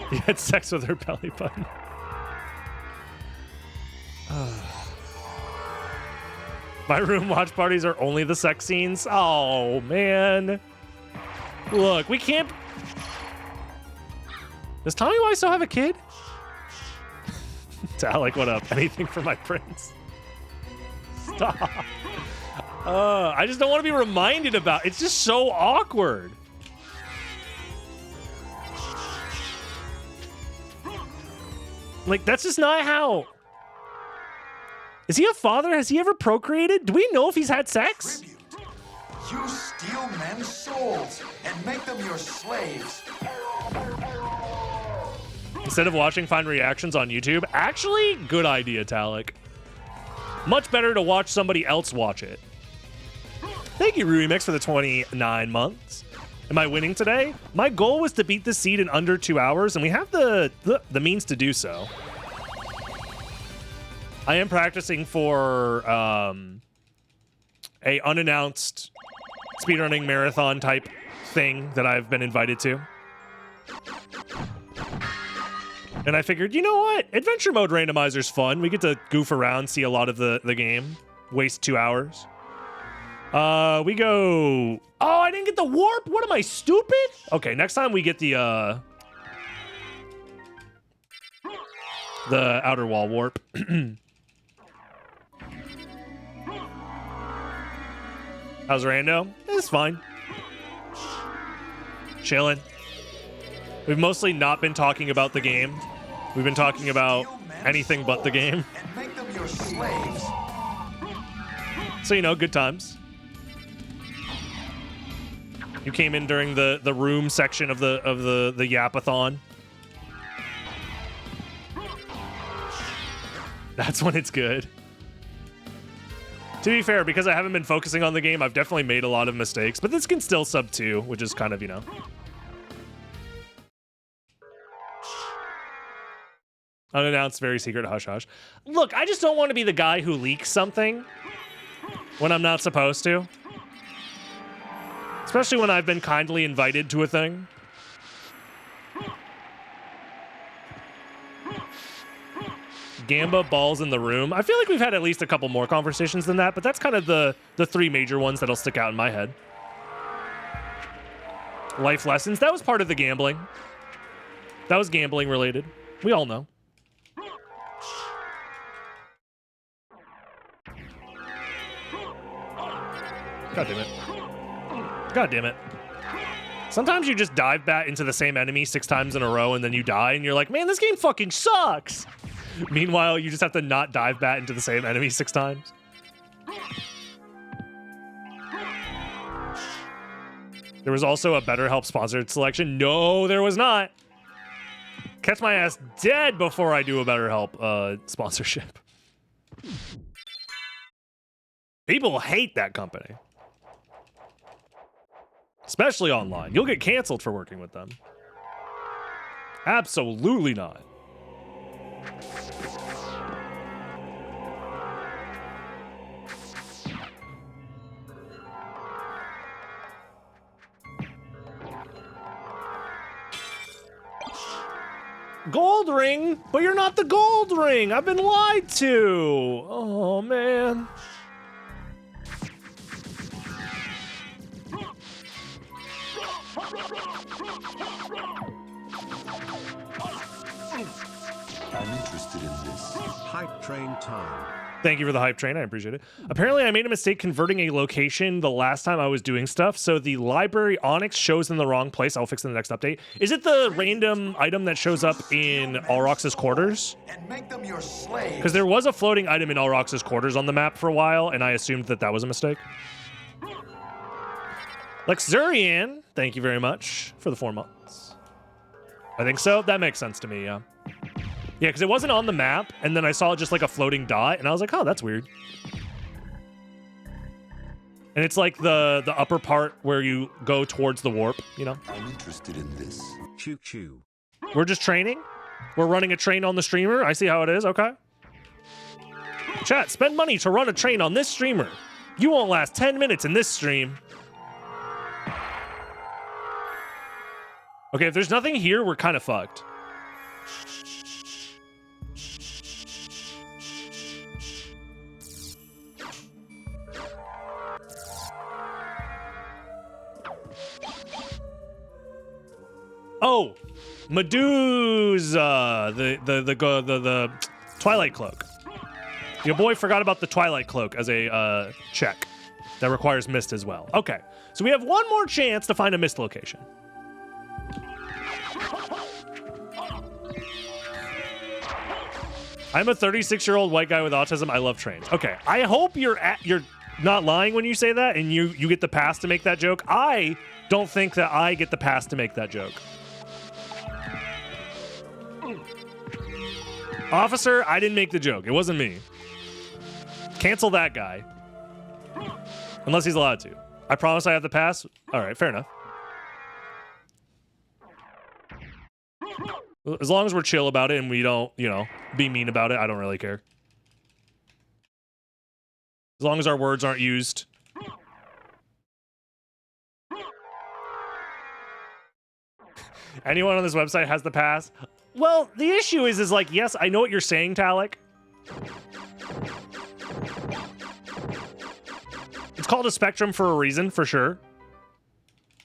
He had sex with her belly button. My Room watch parties are only the sex scenes? Oh, man. Look, we can't... Does Tommy Wise still have a kid? Alec, what up? Anything for my prince? Stop. I just don't want to be reminded about. It's just so awkward. Like, that's just not how. Is he a father? Has he ever procreated? Do we know if he's had sex? Tribute. You steal men's souls and make them your slaves. Instead of watching fine reactions on YouTube, actually, good idea, Talik. Much better to watch somebody else watch it. Thank you, Ruimix, for the 29 months. Am I winning today? My goal was to beat the seed in under 2 hours, and we have the means to do so. I am practicing for a unannounced speedrunning marathon type thing that I've been invited to. And I figured, you know what? Adventure mode randomizer's fun. We get to goof around, see a lot of the game, waste 2 hours. We go... Oh, I didn't get the warp? What am I, stupid? Okay, next time we get the outer wall warp. How's Rando? It's fine. Chilling. We've mostly not been talking about the game. We've been talking about anything but the game. And make them your slaves. So, you know, good times. You came in during the room section of the Yapathon. That's when it's good. To be fair, because I haven't been focusing on the game, I've definitely made a lot of mistakes, but this can still sub 2, which is kind of, you know. Unannounced, very secret, hush hush. Look, I just don't want to be the guy who leaks something when I'm not supposed to. Especially when I've been kindly invited to a thing. Gamba balls in the room. I feel like we've had at least a couple more conversations than that, but that's kind of the three major ones that'll stick out in my head. Life lessons. That was part of the gambling. That was gambling related. We all know. God damn it. God damn it. Sometimes you just dive back into the same enemy 6 times in a row and then you die and you're like, man, this game fucking sucks. Meanwhile, you just have to not dive back into the same enemy 6 times. There was also a BetterHelp sponsored selection. No, there was not. Catch my ass dead before I do a BetterHelp sponsorship. People hate that company. Especially online. You'll get canceled for working with them. Absolutely not. Gold ring? But you're not the gold ring. I've been lied to. Oh, man. I'm interested in this. Hype train time. Thank you for the hype train. I appreciate it. Apparently, I made a mistake converting a location the last time I was doing stuff, so the library onyx shows in the wrong place. I'll fix it in the next update. Is it the random item that shows up in Alrox's quarters? And make them your slaves. Because there was a floating item in Alrox's quarters on the map for a while, and I assumed that that was a mistake. Luxurian, thank you very much for the 4 months. I think so. That makes sense to me, yeah. Yeah, because it wasn't on the map, and then I saw just like a floating dot, and I was like, oh, that's weird. And it's like the upper part where you go towards the warp, you know? I'm interested in this. Choo choo. We're just training? We're running a train on the streamer? I see how it is, okay. Chat, spend money to run a train on this streamer. You won't last 10 minutes in this stream. Okay, if there's nothing here, we're kind of fucked. Oh, Medusa, the Twilight Cloak. Your boy forgot about the Twilight Cloak as a check that requires mist as well. Okay, so we have one more chance to find a mist location. I'm a 36-year-old white guy with autism. I love trains. Okay, I hope you're not lying when you say that and you get the pass to make that joke. I don't think that I get the pass to make that joke. Officer, I didn't make the joke. It wasn't me. Cancel that guy. Unless he's allowed to. I promise I have the pass. All right, fair enough. As long as we're chill about it and we don't, be mean about it, I don't really care. As long as our words aren't used. Anyone on this website has the pass? Well, the issue is like, yes, I know what you're saying, Talik. It's called a spectrum for a reason, for sure.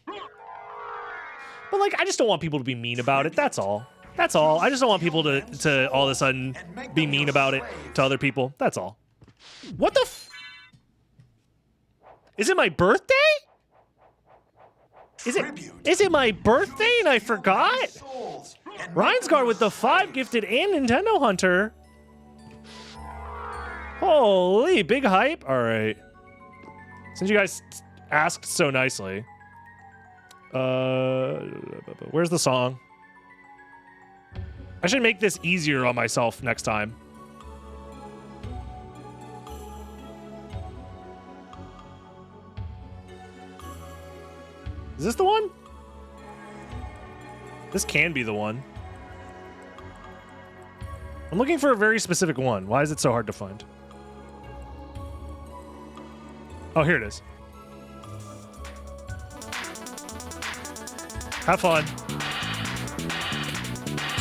But like, I just don't want people to be mean about it. That's all. That's all. I just don't want people to all of a sudden be mean about it to other people. That's all. What the f... Is it my birthday? Is it my birthday and I forgot? Reinsgard with the 5 gifted and Nintendo Hunter. Holy, big hype. All right. Since you guys asked so nicely. Where's the song? I should make this easier on myself next time. Is this the one? This can be the one. I'm looking for a very specific one. Why is it so hard to find? Oh, here it is. Have fun.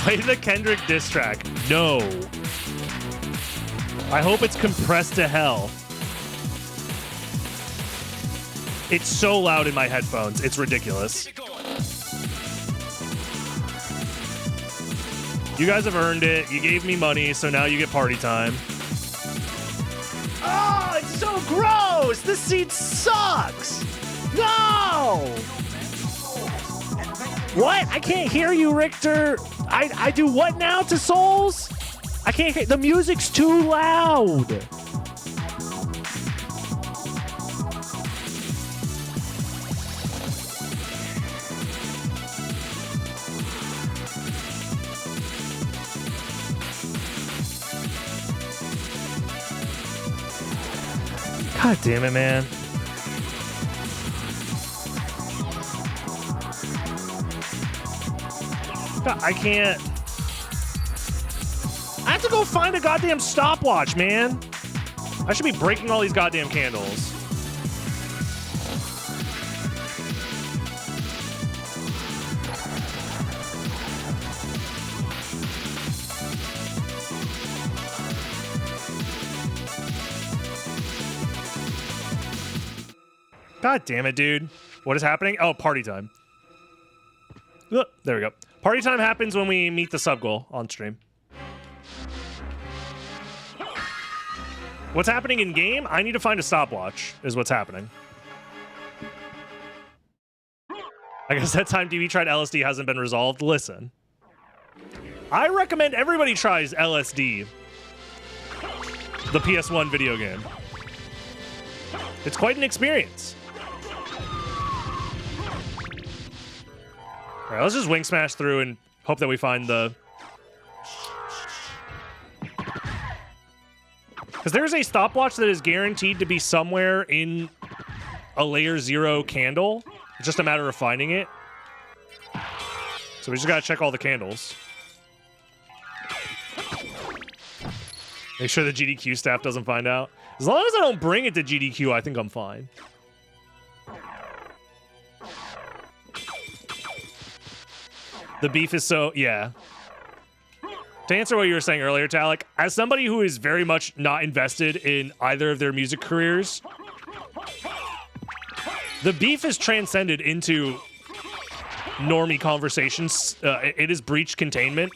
Play the Kendrick diss track. No. I hope it's compressed to hell. It's so loud in my headphones. It's ridiculous. You guys have earned it. You gave me money, so now you get party time. Oh, it's so gross. This seat sucks. No. What? I can't hear you, Richter. I do what now to Souls? I can't hear. The music's too loud. God damn it, man. God, I can't. I have to go find a goddamn stopwatch, man. I should be breaking all these goddamn candles. God damn it, dude. What is happening? Oh, party time. Look, there we go. Party time happens when we meet the sub goal on stream. What's happening in game? I need to find a stopwatch, is what's happening. I guess that time DB tried LSD hasn't been resolved. Listen. I recommend everybody tries LSD. The PS1 video game. It's quite an experience. All right, let's just wing smash through and hope that we find the... Because there's a stopwatch that is guaranteed to be somewhere in a layer 0 candle. It's just a matter of finding it. So we just gotta check all the candles. Make sure the GDQ staff doesn't find out. As long as I don't bring it to GDQ, I think I'm fine. The beef is so... Yeah. To answer what you were saying earlier, Talik, as somebody who is very much not invested in either of their music careers, the beef is transcended into normie conversations. It has breached containment.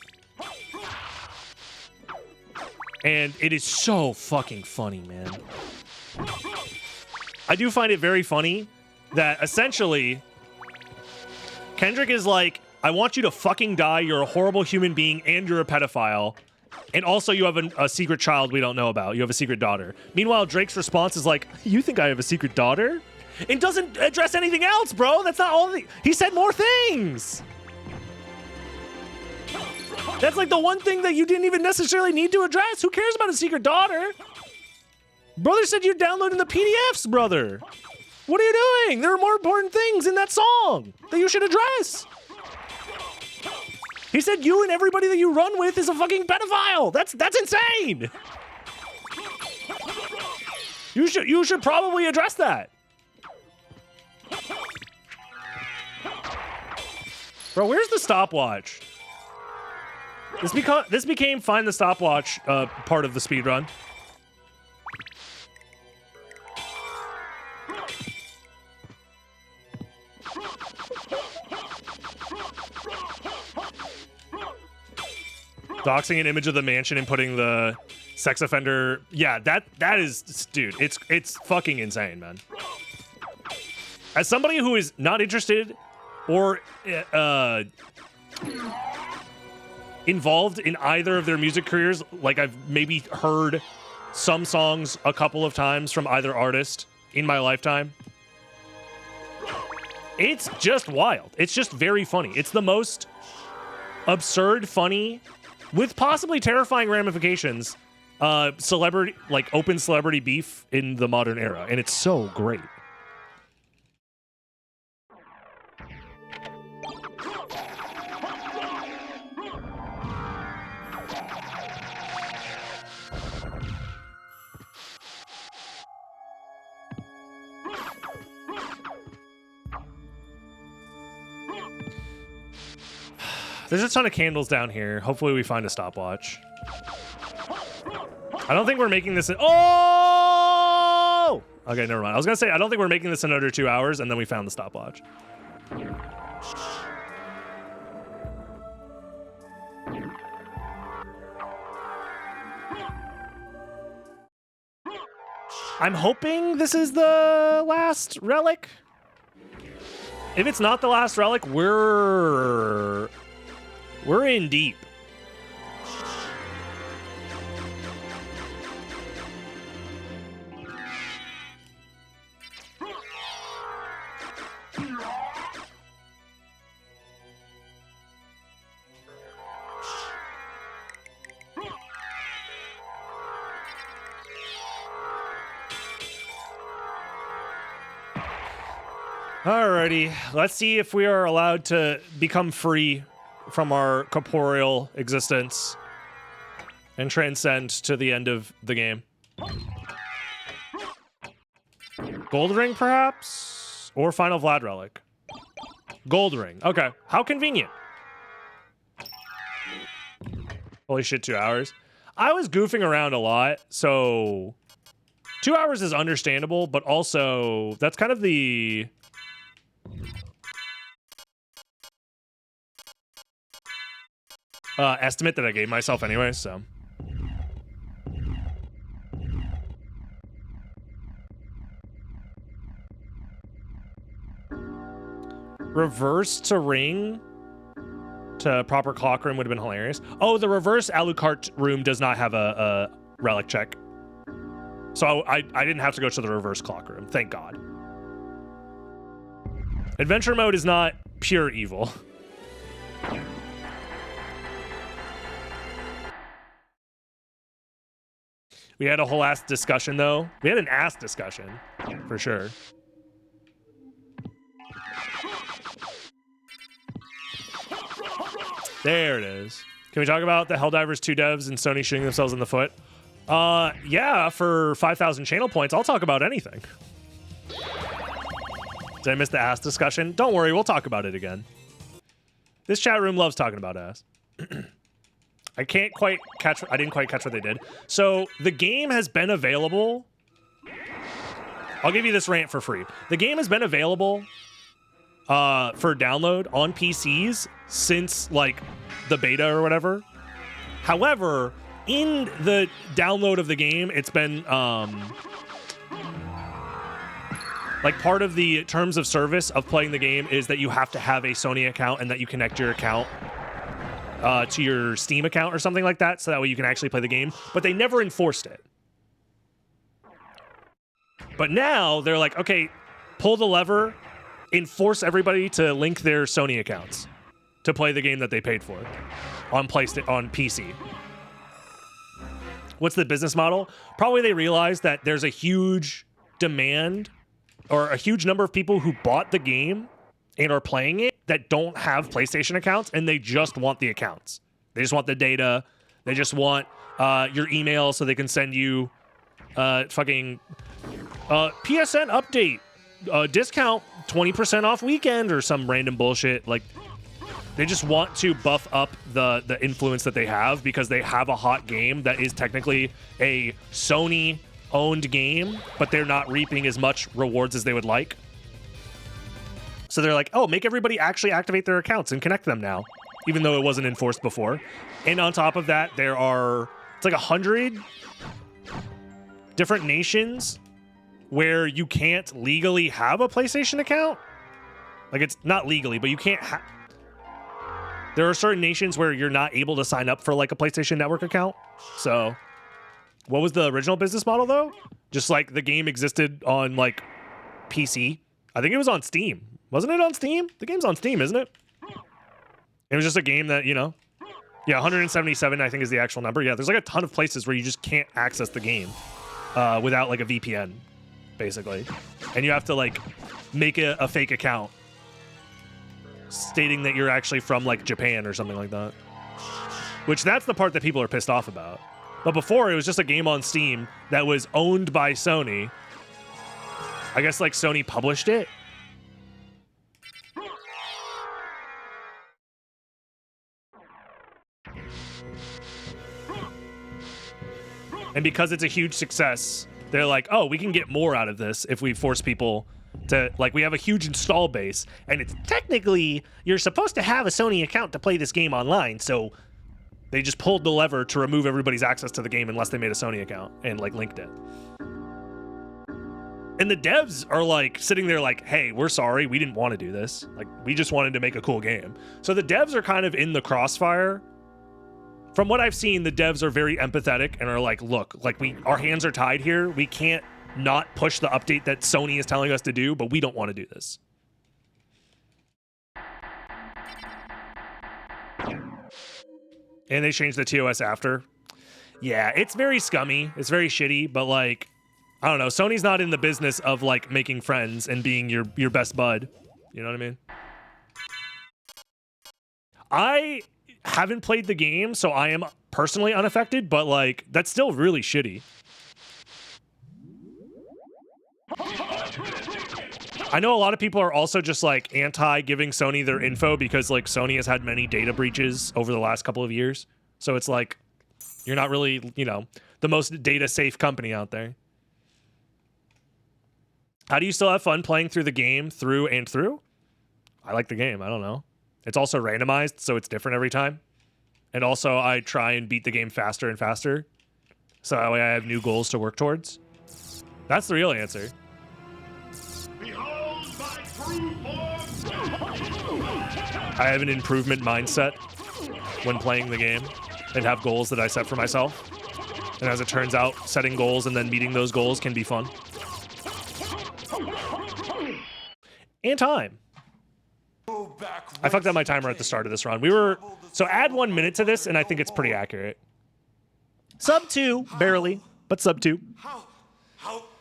And it is so fucking funny, man. I do find it very funny that essentially Kendrick is like, I want you to fucking die. You're a horrible human being and you're a pedophile. And also you have a secret child we don't know about. You have a secret daughter. Meanwhile, Drake's response is like, you think I have a secret daughter? It doesn't address anything else, bro. That's not all. He said more things. That's like the one thing that you didn't even necessarily need to address. Who cares about a secret daughter? Brother said you're downloading the PDFs, brother. What are you doing? There are more important things in that song that you should address. He said you and everybody that you run with is a fucking pedophile. That's insane. You should probably address that. Bro, where's the stopwatch? This became find the stopwatch part of the speedrun. Doxing an image of the mansion and putting the sex offender. Yeah, that is, dude, it's fucking insane, man. As somebody who is not interested or involved in either of their music careers, like I've maybe heard some songs a couple of times from either artist in my lifetime. It's just wild. It's just very funny. It's the most absurd, funny, with possibly terrifying ramifications, celebrity, like open celebrity beef in the modern era. And it's so great. There's a ton of candles down here. Hopefully we find a stopwatch. I don't think we're making this in... Oh! Okay, never mind. I was going to say, I don't think we're making this in under 2 hours, and then we found the stopwatch. I'm hoping this is the last relic. If it's not the last relic, we're in deep. Alrighty, let's see if we are allowed to become free from our corporeal existence and transcend to the end of the game. Gold ring, perhaps? Or final Vlad relic? Gold ring. Okay, how convenient. Holy shit, 2 hours. I was goofing around a lot, so 2 hours is understandable, but also that's kind of the... estimate that I gave myself anyway, so. Reverse to ring to proper clock room would have been hilarious. Oh, the reverse Alucard room does not have a relic check. So I didn't have to go to the reverse clock room, thank God. Adventure mode is not pure evil. We had a whole ass discussion, though. We had an ass discussion, for sure. There it is. Can we talk about the Helldivers 2 devs and Sony shooting themselves in the foot? Yeah, for 5,000 channel points, I'll talk about anything. Did I miss the ass discussion? Don't worry, we'll talk about it again. This chat room loves talking about ass. I didn't quite catch what they did. So the game has been available. I'll give you this rant for free. The game has been available for download on PCs since like the beta or whatever. However, in the download of the game, it's been like part of the terms of service of playing the game is that you have to have a Sony account and that you connect your account to your Steam account or something like that, so that way you can actually play the game. But they never enforced it. But now they're like, okay, pull the lever, enforce everybody to link their Sony accounts to play the game that they paid for on PC. What's the business model? Probably they realized that there's a huge demand or a huge number of people who bought the game and are playing it that don't have PlayStation accounts, and they just want the accounts. They just want the data. They just want your email so they can send you fucking PSN update, discount 20% off weekend or some random bullshit. Like, they just want to buff up the influence that they have because they have a hot game that is technically a Sony-owned game, but they're not reaping as much rewards as they would like. So they're like, oh, make everybody actually activate their accounts and connect them now, even though it wasn't enforced before. And on top of that, it's like 100 different nations where you can't legally have a PlayStation account. Like, it's not legally, but you can't there are certain nations where you're not able to sign up for like a PlayStation Network account. So what was the original business model though? Just like the game existed on like PC. I think it was on Steam. Wasn't it on Steam? The game's on Steam, isn't it? It was just a game that, yeah, 177 I think is the actual number. Yeah, there's like a ton of places where you just can't access the game without like a VPN, basically. And you have to like make a fake account stating that you're actually from like Japan or something like that. Which that's the part that people are pissed off about. But before, it was just a game on Steam that was owned by Sony. I guess like Sony published it. And because it's a huge success, they're like, oh, we can get more out of this if we force people to, like, we have a huge install base, and it's technically, you're supposed to have a Sony account to play this game online, so they just pulled the lever to remove everybody's access to the game unless they made a Sony account and, like, linked it. And the devs are, like, sitting there like, hey, we're sorry, we didn't want to do this. Like, we just wanted to make a cool game. So the devs are kind of in the crossfire. From what I've seen, the devs are very empathetic and are like, look, like our hands are tied here. We can't not push the update that Sony is telling us to do, but we don't want to do this. And they changed the TOS after. Yeah, it's very scummy. It's very shitty, but like, I don't know. Sony's not in the business of like making friends and being your best bud. You know what I mean? I haven't played the game, so I am personally unaffected, but like, that's still really shitty. I know a lot of people are also just like anti giving Sony their info because like Sony has had many data breaches over the last couple of years. So it's like, you're not really, the most data safe company out there. How do you still have fun playing through the game through and through? I like the game. I don't know. It's also randomized, so it's different every time. And also, I try and beat the game faster and faster. So that way I have new goals to work towards. That's the real answer. Behold my true form. I have an improvement mindset when playing the game and have goals that I set for myself. And as it turns out, setting goals and then meeting those goals can be fun. And time. I fucked up my timer at the start of this run. So add 1 minute to this, and I think it's pretty accurate. Sub 2, barely, but sub 2. How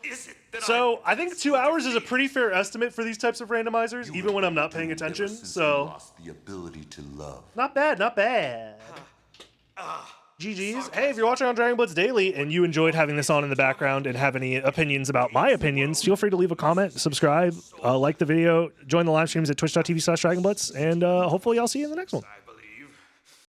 is it that So I think 2 hours is a pretty fair estimate for these types of randomizers, even when I'm not paying attention. So Lost the ability to love. not bad, not bad. GG's. Hey, if you're watching on Dragon Blitz Daily and you enjoyed having this on in the background and have any opinions about my opinions, feel free to leave a comment, subscribe, like the video, join the live streams at twitch.tv/DragonBlitz, and hopefully I'll see you in the next one.